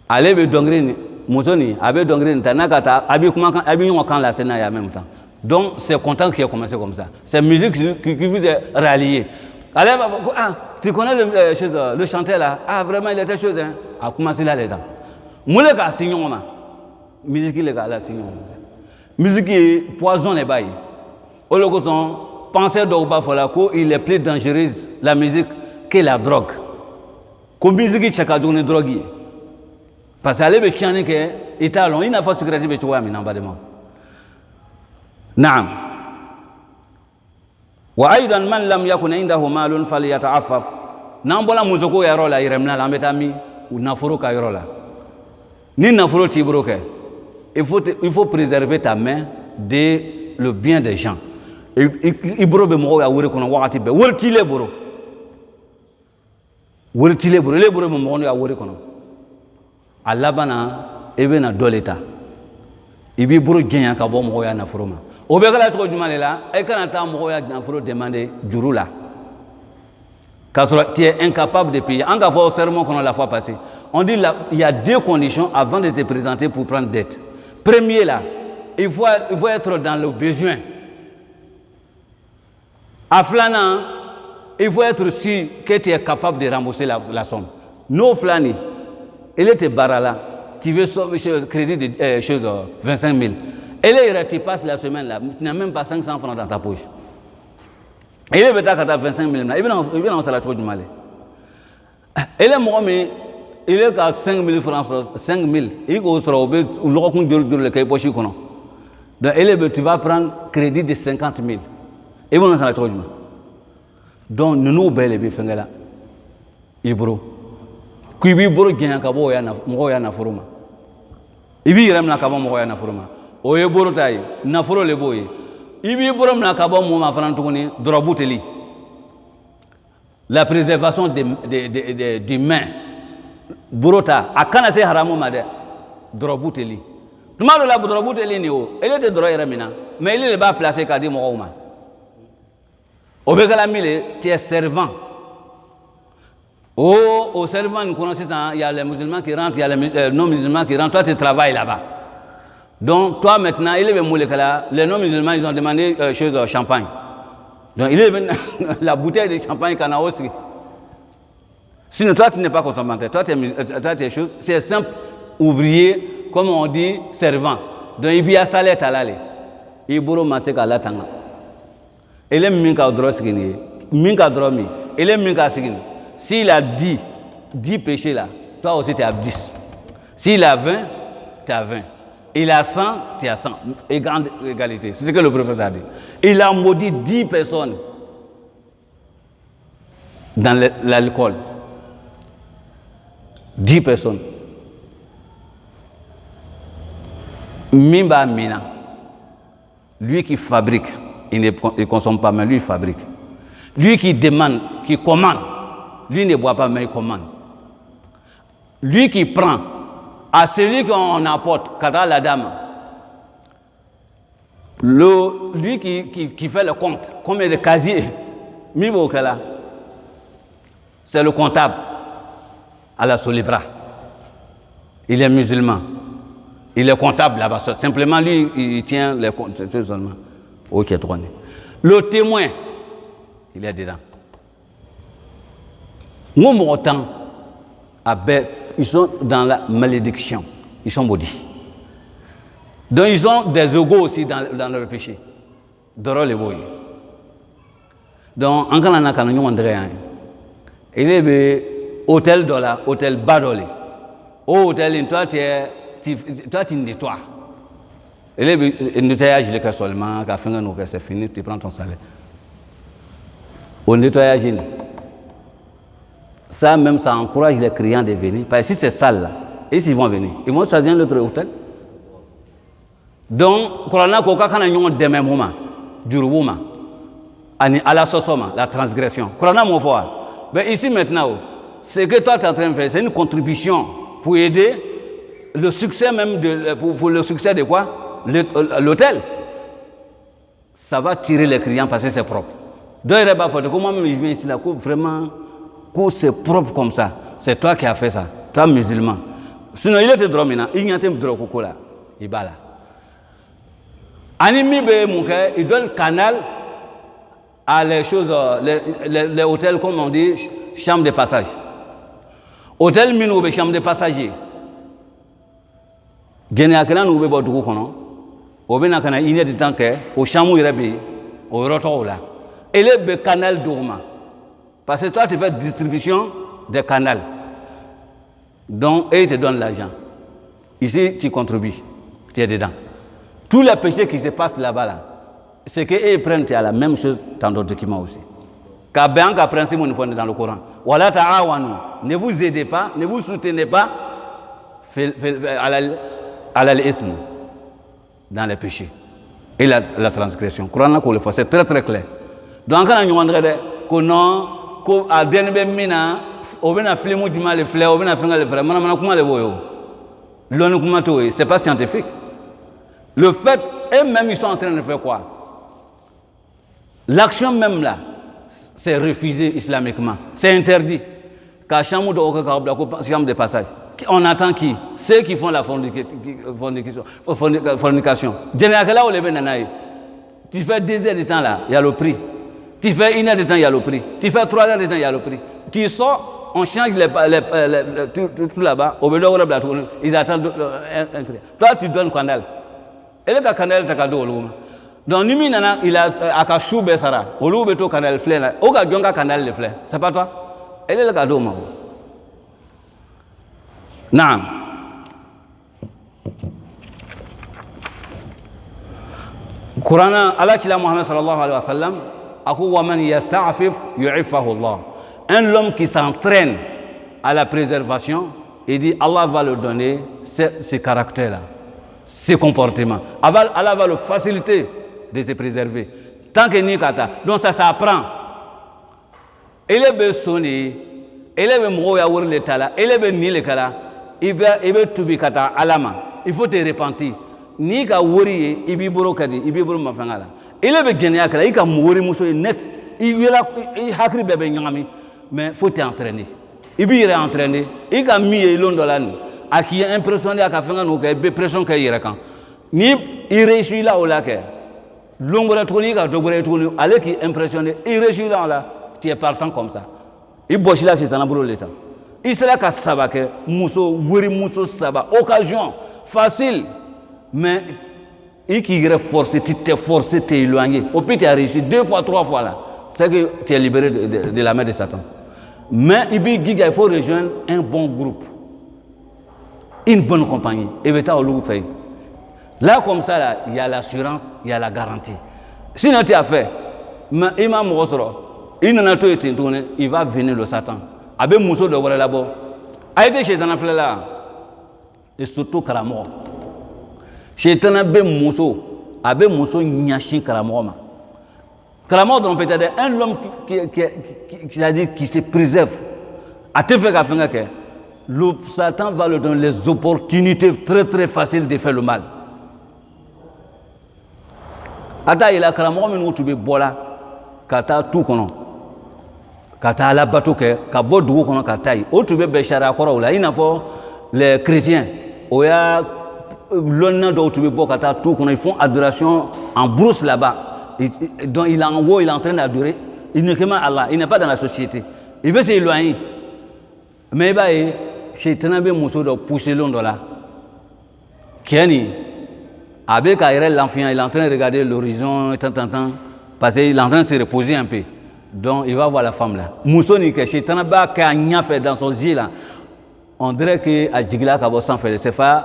Allez, Dongrini, Moussoni, Abbé Dongrini, Tanakata, Abignon quand la scène en même temps. Donc, c'est content qu'il ait commencé comme ça. C'est la musique qui vous est ralliée. Allez, tu connais le chanteur là? Ah, vraiment, il était chose, hein? A commencé là, les temps. Moulé ka signon, ma. Musique, les gars, la signon. Musique, poison, les bails. Au lieu que son pensée d'Oba Folako, il est plus dangereuse, la musique, que la drogue. Comme musique, chaque jour, une drogue. Parce que les gens qui est allé, il n'a pas de secret, mais tu vois, mais non, pas de moi. Naam. وأيضا من لم يكن عنده مال فليتعفف نامبولا موزوكو يرولا يرمنا لامبتامي ونافورو كايرولا ni nafolo ti broke il faut préserver ta main de le bien des gens. Il boro be mo ya wuri kono wakati be wurti le boro be mo ya wuri kono alabana ebe na doleta ibi boro genya ka bo mo ya na foroma o be kala to jumale la e kana ta mo ya na foro demander juru la quand tu es incapable de payer en cas de serment qu'on a la fois passée on dit là il y a 2 conditions avant de te présenter pour prendre dette. Premier là il faut être dans le besoin. À Flana, il faut être sûr que tu es capable de rembourser la somme. Nous, Flani, il était barala, qui veut sauver crédit de 25 000. Et là, tu passes la semaine là, tu n'as même pas 500 francs dans ta poche. Et il est peut-être que tu as 25 000 là, il vient en salaire trop du mal. Et là, moi, il est à 5 000 francs, 5 000. Il est au Sraubé, ou l'autre le cahier poche. Donc, tu vas prendre crédit de 50 000. Et vous n'en trop du mal. Donc, nous bel et bien fait là. Ibro. Qui vit bro qui n'a qu'à boire na foruma. Il vit rem na qu'à boire na foruma. Oye bro taille, na foro le boye. Il vit bro na qu'à boire mon affaire tourner drabuteli. La préservation des mains. Burota, à kana se haramu made drabuteli. Tout le monde la drabuteli ni o. Elle était droit ramina, mais il est pas placé qu'à dire mon au Bégalamile, tu es servant. Au servant, il y a les musulmans qui rentrent, il y a les non-musulmans qui rentrent. Toi, tu travailles là-bas. Donc, toi, maintenant, il est venu les non-musulmans, ils ont demandé champagne. Donc, il est venu la bouteille de champagne qu'on a aussi. Sinon, toi, tu n'es pas consommateur. Toi, tu es chose. C'est simple, ouvrier, comme on dit, servant. Donc, il y a salaire à l'aller. Il y a bourreau massé à la tanga. Il est minka droskini, minka dromi, il est minka sigini. S'il a 10 péchés là, toi aussi tu as 10. S'il a 20, tu as 20. Il a 100, tu as 100. Égalité. C'est ce que le prophète a dit. Il a maudit 10 personnes dans l'alcool. 10 personnes. Mimba Mina, lui qui fabrique. Il ne consomme pas, mais lui, il fabrique. Lui qui demande, qui commande, lui ne boit pas, mais il commande. Lui qui prend, à celui qu'on apporte, kada la dame, lui qui fait le compte, combien de casiers, c'est le comptable à la Solibra. Il est musulman. Il est comptable là-bas. Simplement, lui, il tient les comptes seulement. Ok, le témoin, il est dedans. Nous, autant, ils sont dans la malédiction. Ils sont maudits. Donc, ils ont des égaux aussi dans leur péché. Donc, en Canada, il y a hôtel dollar, hôtel badolé. Au hôtel, toi, tu nettoies. Et le nettoyage, il est seulement, quand c'est fini, tu prends ton salaire. Au nettoyage, ça même, ça encourage les clients de venir. Parce que si c'est sale, là, et s'ils vont venir, ils vont choisir l'autre hôtel. Donc, Corona, quand on a un demain moment, du moment, à la sosoma, la transgression. Corona, mon voix. Mais ici maintenant, ce que toi tu es en train de faire, c'est une contribution pour aider le succès même, pour le succès de quoi? L'hôtel, ça va tirer les clients parce que c'est propre. Donc, il n'y a pas de comment je viens ici là, vraiment, c'est propre comme ça. C'est toi qui as fait ça, toi musulman. Sinon, il était drôle maintenant, il y a un drôle là, il va là. Animi il donne canal à les choses, les hôtels, comme on dit, chambre de passage. Hôtel minou, chambre de passagers. Généralement, nous avons beaucoup de au bénin kana une de temps que au chamou irabi au retour là et le canal d'Ourma parce que toi tu fais distribution des canaux donc et ils te donnent l'argent ici tu contribues tu es dedans tous les péchés qui se passent là-bas là c'est que ils prennent tu as la même chose dans d'autres documents aussi car bien qu'à principe on est dans le Coran voilà ta'awanu ne vous aidez pas ne vous soutenez pas à l'isme dans les péchés et la transgression. Coran ko le fait, c'est très très clair. Donc quand on demande que non, que à dernier mina, on vient à filmer du mal les fleurs, on vient à faire les fleurs. Maintenant comment les voyons? L'on comment tout c'est pas scientifique. Le fait, eux-mêmes ils sont en train de faire quoi? L'action même là, c'est refusé islamiquement, c'est interdit. Quand chambre de passage, on attend qui? Ceux qui font la fornication. Tu fais 2 heures de temps là, il y a le prix. Tu fais 1 heure de temps, il y a le prix. Tu fais 3 heures de temps, il y a le prix. Tu sors, on change tout là-bas, au milieu de la tournée, ils attendent un prix. Toi, tu donnes candale. Et le candale, tu as cadeau. Donc, nous, il a un chou besara. Au lieu de candale fleur, au cas où candale le fleur. C'est pas toi? Elle est le cadeau, moi. Naam. Coran, Allah qui l'a Muhammad sallallahu alayhi wa sallam, akou wa man yasta'afif yu'iffahu Allah. Un homme qui s'entraîne à la préservation, il dit Allah va le donner ces caractères-là, ces comportements. Allah va le faciliter de se préserver. Tant que ni kata. Donc ça s'apprend. Il est besoin, il est mourir à l'état là, il est ni le kala, il veut tout bikata alama. Il faut te repentir. Ni ka wori il bi boro kadi, il bi boro mafangala. Il est gagné à kala, il ka mourir muso net, il hakri bébé nyami, mais faut t'entraîner. Il bi entraîner, il ka mis l'ondolani, à qui est impressionné à ka fanga no ka be pression ka yira kan. Ni il réussit là au lac. L'ombre tourni ka dogore tourni, allez qui impressionné, il réussit là. Tu es partant comme ça. Il bosse là, c'est ça, l'état. Il sera qu'à savoir que Mousso, Wuri Mousso Saba, occasion, facile, mais il qui est forcé, tu t'es forcé, tu es éloigné. Au pire, tu as réussi 2 fois, 3 fois là. C'est que tu es libéré de la main de Satan. Mais il faut rejoindre un bon groupe, une bonne compagnie. Et bien, là, comme ça, là, il y a l'assurance, il y a la garantie. Sinon, tu as fait, mais Imam Moussoro, il n'a pas été tourné, il va venir le Satan. Avec Mousso de voir là-bas. A été chez Tanafle là. Et surtout Karamo. Chez Tanabé Mousso, avec Mousso Nyashi Karamo. Karamo, donc peut-être un homme qui se préserve. A te fait que le Satan va lui donner les opportunités très très faciles de faire le mal. Ata il a Karamo, mais nous tu veux boire kata tout kono. Kata la bateau que kabo dugu kono katai o tube be shara koro la ina fo les chrétiens oya lonna do tube bo kata tout kono ils font adoration en brousse là-bas donc il est en haut il est en train d'adorer il ne qu'à Allah il n'est pas dans la société il veut s'éloigner mais bah shaitan be muso do pousser l'on là Kenny avec l'enfant il est en train de regarder l'horizon tant parce qu'il est en train de se reposer un peu. Donc il va voir la femme là. Moussoni que Shaitan ba ka nya fait dans son yeux là. On dirait que à Djigla Kabo sans faire c'est pas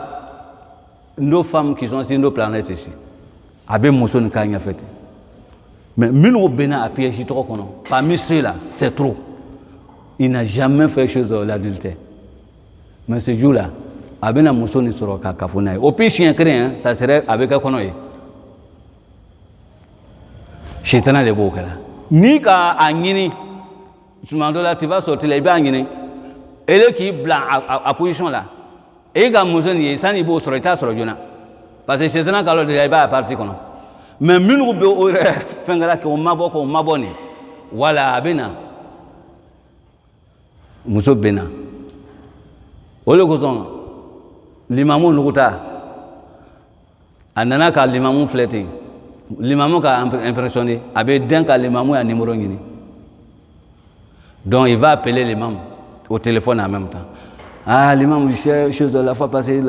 nos femmes qui sont sur nos planètes ici. Abe Moussoni ka nya fait. Mais Mino Bena a piégé trop kono. Parmi ceux-là, c'est trop. Il n'a jamais fait chose de l'adultère. Mais ce jour-là, Abena Moussoni sera kafonaï. Au pire chien craint, ça serait avec un konoï. Shaitan est beau là. Ni ka anyini tu vas sortir les bangini et le qui blanc à position là et ga muzoni ça ni beau sur l'état sur jona parce que c'est dans quand le ba parti kono mais minu be o fengala ko maboni wala bena muso bena o le ko son limamu nukuta anana ka limamu fletting l'imam a impressionné, avec d'un cas l'imam a un numéro. Donc il va appeler l'imam au téléphone en même temps. Ah, l'imam dit chose de la fois passée, il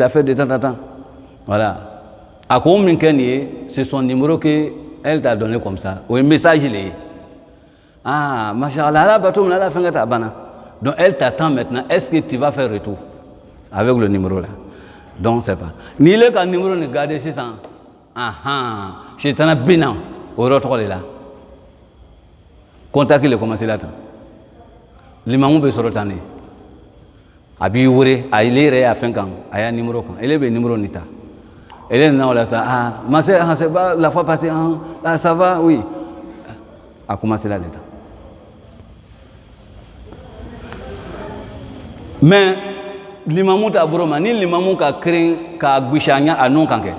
a fait de temps en temps. Voilà. À combien c'est son numéro qu'elle t'a donné comme ça. Ou un message il est. Ah, machallah, là, bateau, là, la fin de ta bana. Donc elle t'attend maintenant. Est-ce que tu vas faire retour avec le numéro là? Donc c'est pas. Ni le cas numéro ne garde 600. Ah, Shaitan a bien au retour là. Contactez le commencer là. L'imam peut se retourner. Abi oure, a il est à 5 ans, a un numéro. Il est le numéro nita. Elle est là, ça. Ah, ma soeur, c'est pas la fois passée, ah, ça va, oui. A commencé là-dedans. Mais l'imamou ta broma, ni l'imamou ka craint ka bishanya à non kanke.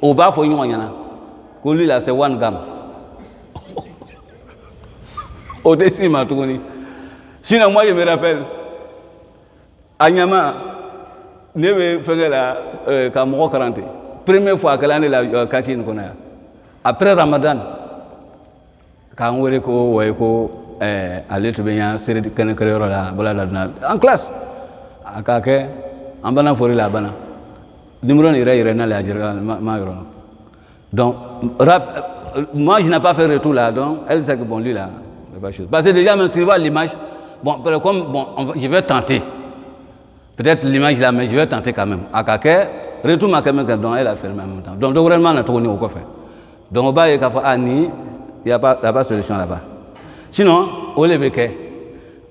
Au bas, faut y aller. Ko lui là, c'est one gam. Au-dessus, ma tourni. Sinon, moi, je me rappelle, à Nyama, je vais faire la Kamoro 40. Première fois que l'année la Kakine qu'on a. Après Ramadan, quand on est allé te baigner, c'est en classe. À Kake, en banane forêt la banane. Numéro irait dans la donc, moi je n'ai pas fait retour là, donc elle sait que bon lui là, c'est pas chose. Parce que déjà même si je vois l'image, bon, comme bon, je vais tenter. Peut-être l'image là, mais je vais tenter quand même. À Kake, retour ma caméra, donc elle a fait en même temps. Donc vraiment on a tourné au coffre. Donc au bas il y a il n'y a pas de solution là-bas. Sinon, au Lebeke,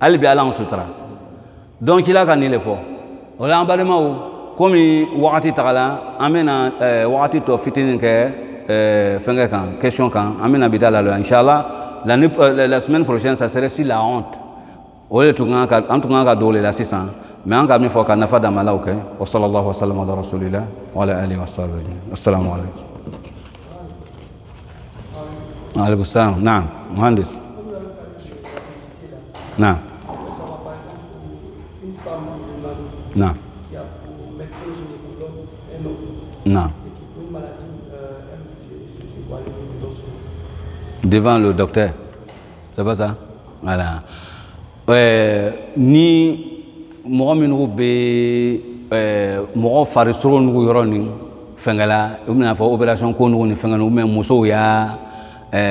elle est bien là en sutra. Donc il a gagné l'effort. On a embarquement comme wakati tagala, amena wakati to fitinin ke fenga kan question kan amena bidala lo inchallah la semaine prochaine ça serait sur la honte. On est tout ka dole la 600 mais on a mis faut kana fada mala OK. Wa sallallahu wa sallam ala rasulillah wa ala alihi wa sahbihi. Assalamu alaykum. Wa alaykum assalam. Naam, muhandis. Naam. Naam. Non. Devant le docteur. C'est pas ça? Voilà. Ni mɔgɔ minnu bɛ mɔgɔ farisoko nugu yɔrɔ ni fɛnkɛ la u bɛna fɔ opération ko nugu ni fɛnkɛ nugu mais musow y'a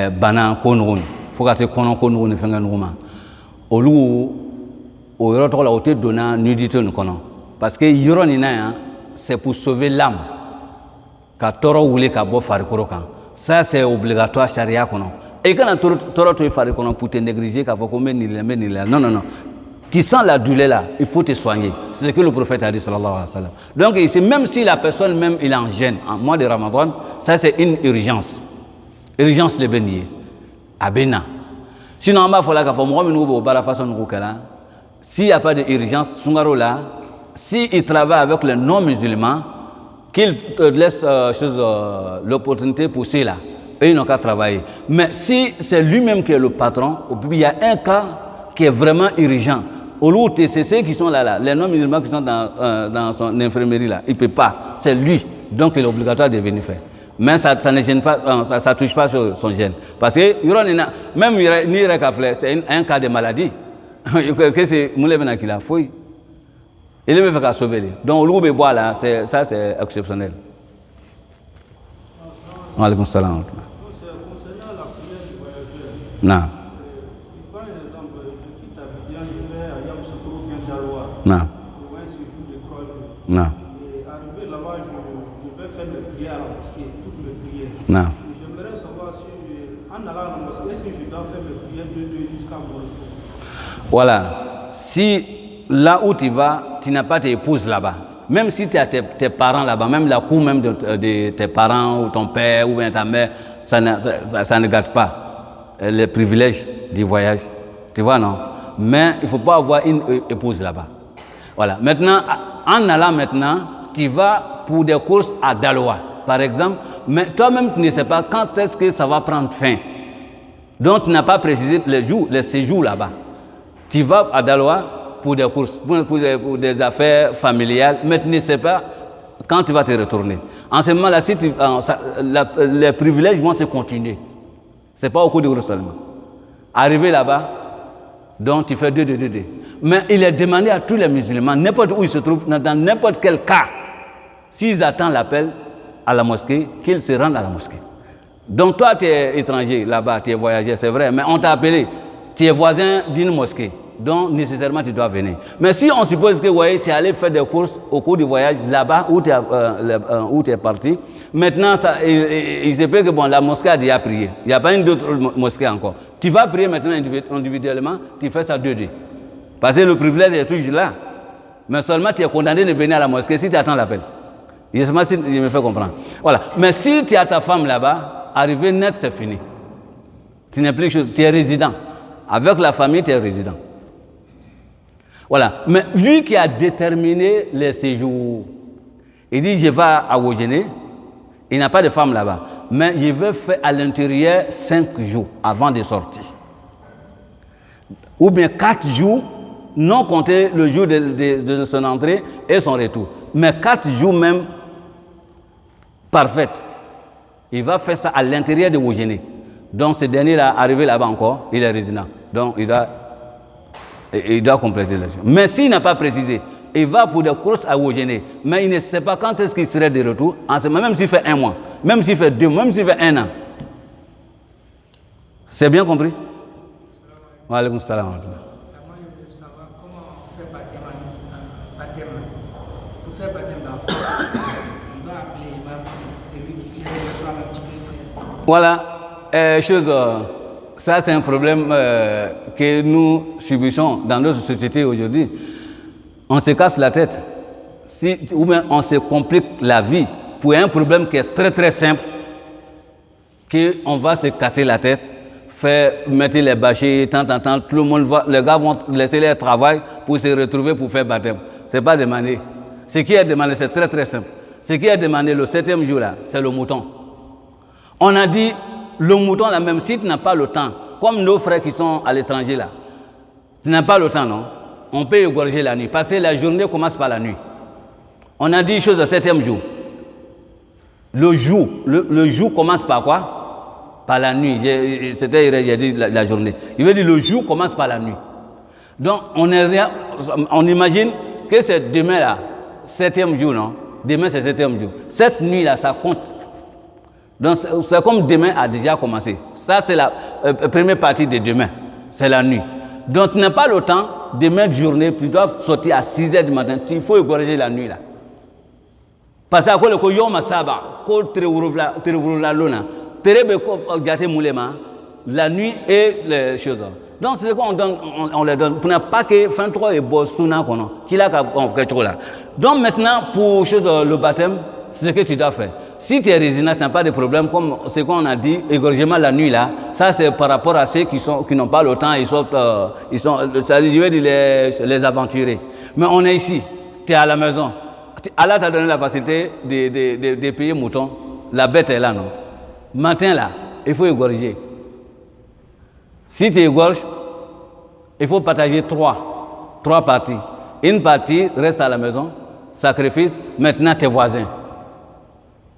bana ko nugu ni fo ka se kɔnɔ ko nugu ni fɛnkɛ nugu ma olu o yɔrɔ tɔgɔ la o tɛ donna nudité nin kɔnɔ parce que yɔrɔ nin na yan c'est pour sauver l'âme ka tɔɔrɔ wuli ka bɔ farikolo kan ça c'est obligatoire charia kɔnɔ et kana tɔɔrɔ to i fari kɔnɔ pour te négliger k'a fɔ ko n bɛ nin la non non non qui sent la douleur là il faut te soigner c'est ce que le prophète a dit sallallahu alayhi wa sallam donc ici même si la personne même il est en gêne en mois de Ramadan ça c'est une urgence le bénier a bena sinon on va falloir k'a fɔ mɔgɔ minnu bɛ o baara façon nugu kɛra s'il y a pas d'urgence sunkaro là si il travaille avec les non musulmans qu'il laisse l'opportunité pousser là et ils n'ont qu'à travailler mais si c'est lui-même qui est le patron il y a un cas qui est vraiment urgent au lieu de ceux qui sont là les non musulmans qui sont dans son infirmerie là il ne peut pas c'est lui donc il est obligatoire de venir faire mais ça ne gêne pas ça touche pas sur son gène parce que même ni Rekafle c'est un cas de maladie que c'est Moulébena qui l'a fouillé il est même fait sauver donc au lieu de boire là ça c'est exceptionnel. Wa alaykum salam. Non. Non. Non. Non. J'aimerais savoir si en allant à la mosquée, est-ce que je dois faire mes prières de jusqu'à mourir? Voilà. Si là où tu vas, tu n'as pas tes épouses là-bas, même si tu as tes parents là-bas, même la cour même de tes parents ou ton père ou bien ta mère, ça ne gâte pas les privilèges du voyage. Tu vois, non? Mais il ne faut pas avoir une épouse là-bas. Voilà. Maintenant, en allant maintenant, tu vas pour des courses à Daloa, par exemple, mais toi-même, tu ne sais pas quand est-ce que ça va prendre fin. Donc, tu n'as pas précisé les séjours là-bas. Tu vas à Daloa pour des courses, pour des affaires familiales, mais tu ne sais pas quand tu vas te retourner. En ce moment-là, si les privilèges vont se continuer. Ce n'est pas au cours du cours seulement. Arrivé là-bas, donc tu fais deux. Mais il est demandé à tous les musulmans, n'importe où ils se trouvent, dans n'importe quel cas, s'ils attendent l'appel à la mosquée, qu'ils se rendent à la mosquée. Donc toi, tu es étranger là-bas, tu es voyageur, c'est vrai, mais on t'a appelé, tu es voisin d'une mosquée, donc nécessairement tu dois venir. Mais si on suppose que tu es allé faire des courses au cours du voyage là-bas où tu es parti, maintenant il se peut que la mosquée a déjà prié, il n'y a pas une autre mosquée encore. Tu vas prier maintenant individuellement, tu fais ça 2-2. Parce que le privilège est toujours là. Mais seulement tu es condamné de venir à la mosquée si tu attends l'appel. Je ne sais pas si je me fais comprendre. Voilà. Mais si tu as ta femme là-bas, arriver net, c'est fini. Tu n'es plus chose, tu es résident. Avec la famille, tu es résident. Voilà. Mais lui qui a déterminé les séjours, il dit, je vais à Wojene, il n'a pas de femme là-bas, mais je vais faire à l'intérieur 5 jours avant de sortir. Ou bien 4 jours, non compter le jour de son entrée et son retour. Mais 4 jours même, parfait. Il va faire ça à l'intérieur de Wojene. Donc ce dernier-là, arrivé là-bas encore, il est résident. Donc il doit compléter la chose. Mais s'il n'a pas précisé, il va pour des courses à Wojene, mais il ne sait pas quand est-ce qu'il serait de retour, même s'il fait 1 mois, même s'il fait 2 mois, même s'il fait 1 an. C'est bien compris? Wa alaykoum salam. Moi, je veux savoir comment on fait baptême. Pour faire baptême d'enfant, on doit appeler l'imam, celui qui fait le petit. Voilà, ça c'est un problème que nous subissons dans notre société aujourd'hui. On se casse la tête, ou bien on se complique la vie pour un problème qui est très très simple, qu'on va se casser la tête, mettre les bâchers, tant, tout le monde va, les gars vont laisser leur travail pour se retrouver pour faire baptême. Ce n'est pas demandé. Ce qui est demandé, c'est très très simple. Ce qui est demandé le 7e jour là, c'est le mouton. On a dit, le mouton là, même si tu n'as pas le temps, comme nos frères qui sont à l'étranger là, tu n'as pas le temps, non? On peut égorger la nuit, parce que la journée commence par la nuit. On a dit chose au 7e jour. Le jour commence par quoi? Par la nuit. C'était hier, j'ai dit la journée. Il veut dire le jour commence par la nuit. Donc on imagine que c'est demain là, 7e jour, non? Demain c'est 7e jour. Cette nuit là, ça compte. Donc c'est comme demain a déjà commencé. Ça c'est la première partie de demain. C'est la nuit. Donc tu n'as pas le temps demain de journée, tu dois sortir à 6h du matin. Il faut égorger la nuit là. Parce que le koyo masaba, ko terevula lona, terebe ko gâté moulema, la nuit et les choses. Donc c'est ce qu'on donne, on les donne. Pour ne pas que 23 et bossuna kono, qu'il a quelque chose là. Donc maintenant pour le baptême, c'est ce que tu dois faire. Si tu es résident, tu n'as pas de problème, comme ce qu'on a dit, égorgement la nuit là, ça c'est par rapport à ceux qui n'ont pas le temps, ils sont ça veut dire les aventuriers. Mais on est ici, tu es à la maison. Allah t'a donné la facilité de payer mouton. La bête est là, non? Matin là, il faut égorger. Si tu égorges, il faut partager trois parties. Une partie reste à la maison, sacrifice, maintenant tes voisins.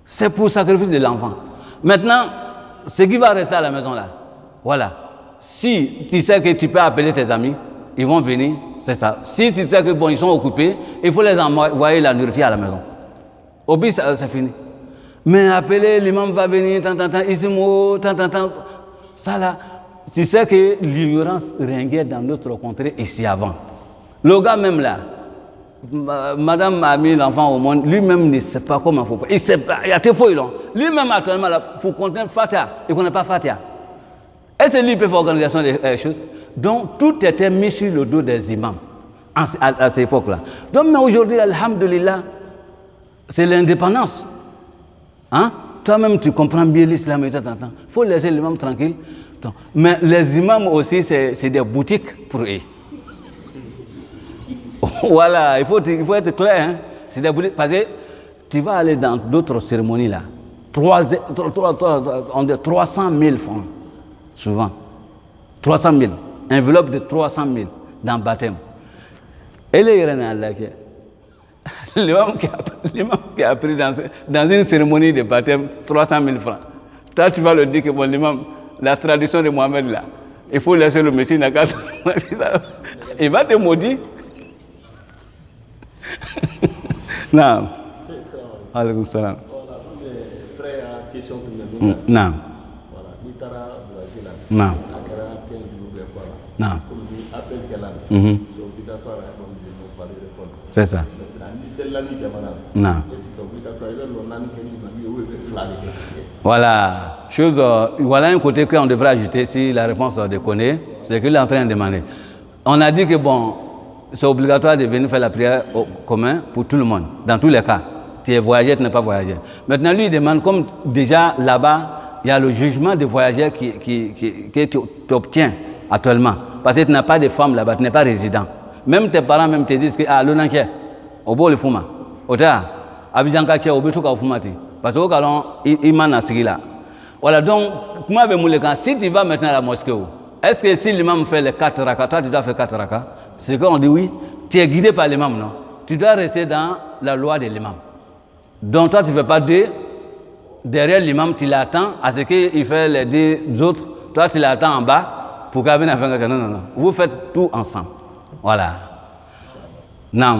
C'est pour sacrifice de l'enfant. Maintenant, ce qui va rester à la maison là, voilà. Si tu sais que tu peux appeler tes amis, ils vont venir, c'est ça. Si tu sais que bon, ils sont occupés, il faut les envoyer la nourriture à la maison. Au pire, c'est fini. Mais appeler, l'imam va venir, ici, ça là, tu sais que l'ignorance ringuait dans notre contrée ici avant. Le gars même là, madame a mis l'enfant au monde, lui-même ne sait pas comment il faut faire. Il sait pas, il y a des fois, lui-même actuellement, là, pour compter Fatiha, il ne connaît pas Fatiha. Est-ce que lui peut faire organisation des choses? Donc tout était mis sur le dos des imams à cette époque-là. Donc mais aujourd'hui, alhamdulillah, c'est l'indépendance. Hein? Toi-même, tu comprends bien l'islam et tout. Il faut laisser l'imam tranquille. Donc, mais les imams aussi, c'est des boutiques pour eux. Voilà, il faut être clair. Hein? C'est des boutiques, parce que tu vas aller dans d'autres cérémonies là. 300 000 francs, souvent. 300 000. Enveloppe de 300 000 dans le baptême. Et l'imam qui a pris dans une cérémonie de baptême 300 000 francs. Toi, tu vas le dire que bon, l'imam, la tradition de Mohamed là, il faut laisser le Messie Nakat. Il va te maudire. Non. Alaykoum salam. Voilà, les frères en question que nous avons. Non. Voilà, l'Itara Brazil. Non. Akara 15 jours, voilà. Non. Comme dit, appel qu'elle a. C'est obligatoire, comme je vous parlais de répondre. C'est ça. Celle-là, ni Jamana. Non. Et c'est obligatoire, il y a l'on a Voilà. Voilà un côté qu'on devrait ajouter si la réponse de Koné, c'est qu'il est en train de demander. On a dit que bon, c'est obligatoire de venir faire la prière au commun pour tout le monde, dans tous les cas. Tu es voyageur, tu n'es pas voyageur. Maintenant, lui, il demande, comme déjà là-bas, il y a le jugement des voyageurs que tu obtiens actuellement. Parce que tu n'as pas de femme là-bas, tu n'es pas résident. Même tes parents même te disent que ah l'onanké, au beau le fuma, au ta, Abidjan kaché, au beau au fumati. Parce que au calon, il m'a nasri là. Voilà donc, comment si tu vas maintenant à la mosquée, est-ce que si l'imam fait les 4 rakas, toi tu dois faire 4 rakas? C'est qu'on dit oui, tu es guidé par l'imam, non? Tu dois rester dans la loi de l'imam. Donc toi tu ne fais pas deux, derrière l'imam tu l'attends à ce qu'il fait les deux autres, toi tu l'attends en bas pour qu'il vienne faire quelque chose. Non, non, non. Vous faites tout ensemble. Voilà. Non.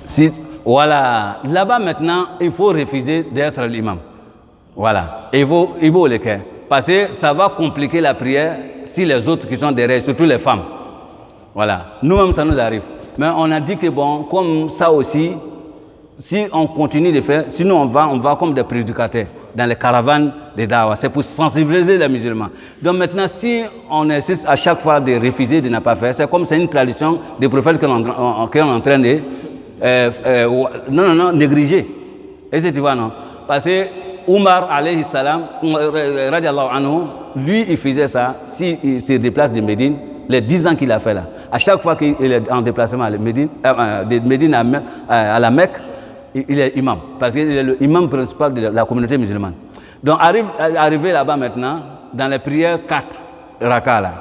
Si, voilà. Là-bas maintenant, il faut refuser d'être l'imam. Voilà. Il faut le faire. Parce que ça va compliquer la prière si les autres qui sont derrière, surtout les femmes. Voilà. Nous-mêmes, ça nous arrive. Mais on a dit que bon, comme ça aussi, si on continue de faire, sinon on va comme des prédicateurs dans les caravanes de Dawa. C'est pour sensibiliser les musulmans. Donc maintenant, si on insiste à chaque fois de refuser, de ne pas faire, c'est comme c'est une tradition des prophètes qu'on est en train de négliger. Et c'est tu vois, non? Parce que Omar, alayhi salam, radiallahu anhu, lui, il faisait ça, s'il se déplace de Médine, les 10 ans qu'il a fait là, à chaque fois qu'il est en déplacement de Médine à la Mecque, il est imam, parce qu'il est l'imam principal de la communauté musulmane. Donc, arrivé là-bas maintenant, dans les prières 4 rakas là,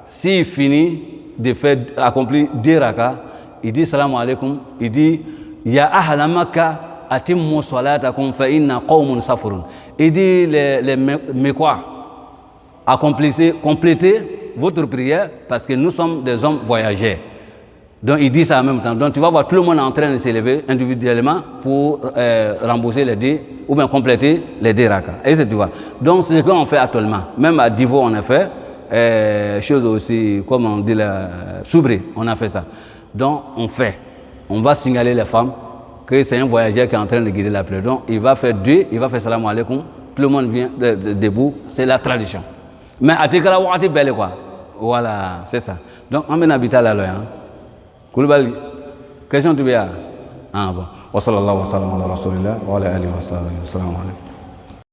s'il finit de faire accomplir 2 rakas, il dit salam alaikum, il dit ya ahla Makkah atimmu salatakum fa inna qawmun safurun. Il dit les Mekwa, complétez votre prière parce que nous sommes des hommes voyageurs. Donc il dit ça en même temps. Donc tu vas voir tout le monde en train de s'élever individuellement pour rembourser les 2 ou bien compléter les 2 rakas. Et c'est tu vois. Donc c'est ce qu'on fait actuellement. Même à Divo on a fait chose aussi comme on dit la Soubri, on a fait ça. Donc on va signaler les femmes que c'est un voyageur qui est en train de guider la prière. Donc il va faire 2, il va faire salam alaikum, tout le monde vient debout, c'est la tradition. Mais à Tekala Wati Belle quoi. Voilà, c'est ça. Donc on va habiter là. Koulibaly, question tu veux? Ah bon. Wa sallallahu wa sallam ala rasulillah wa ala alihi wa sallam.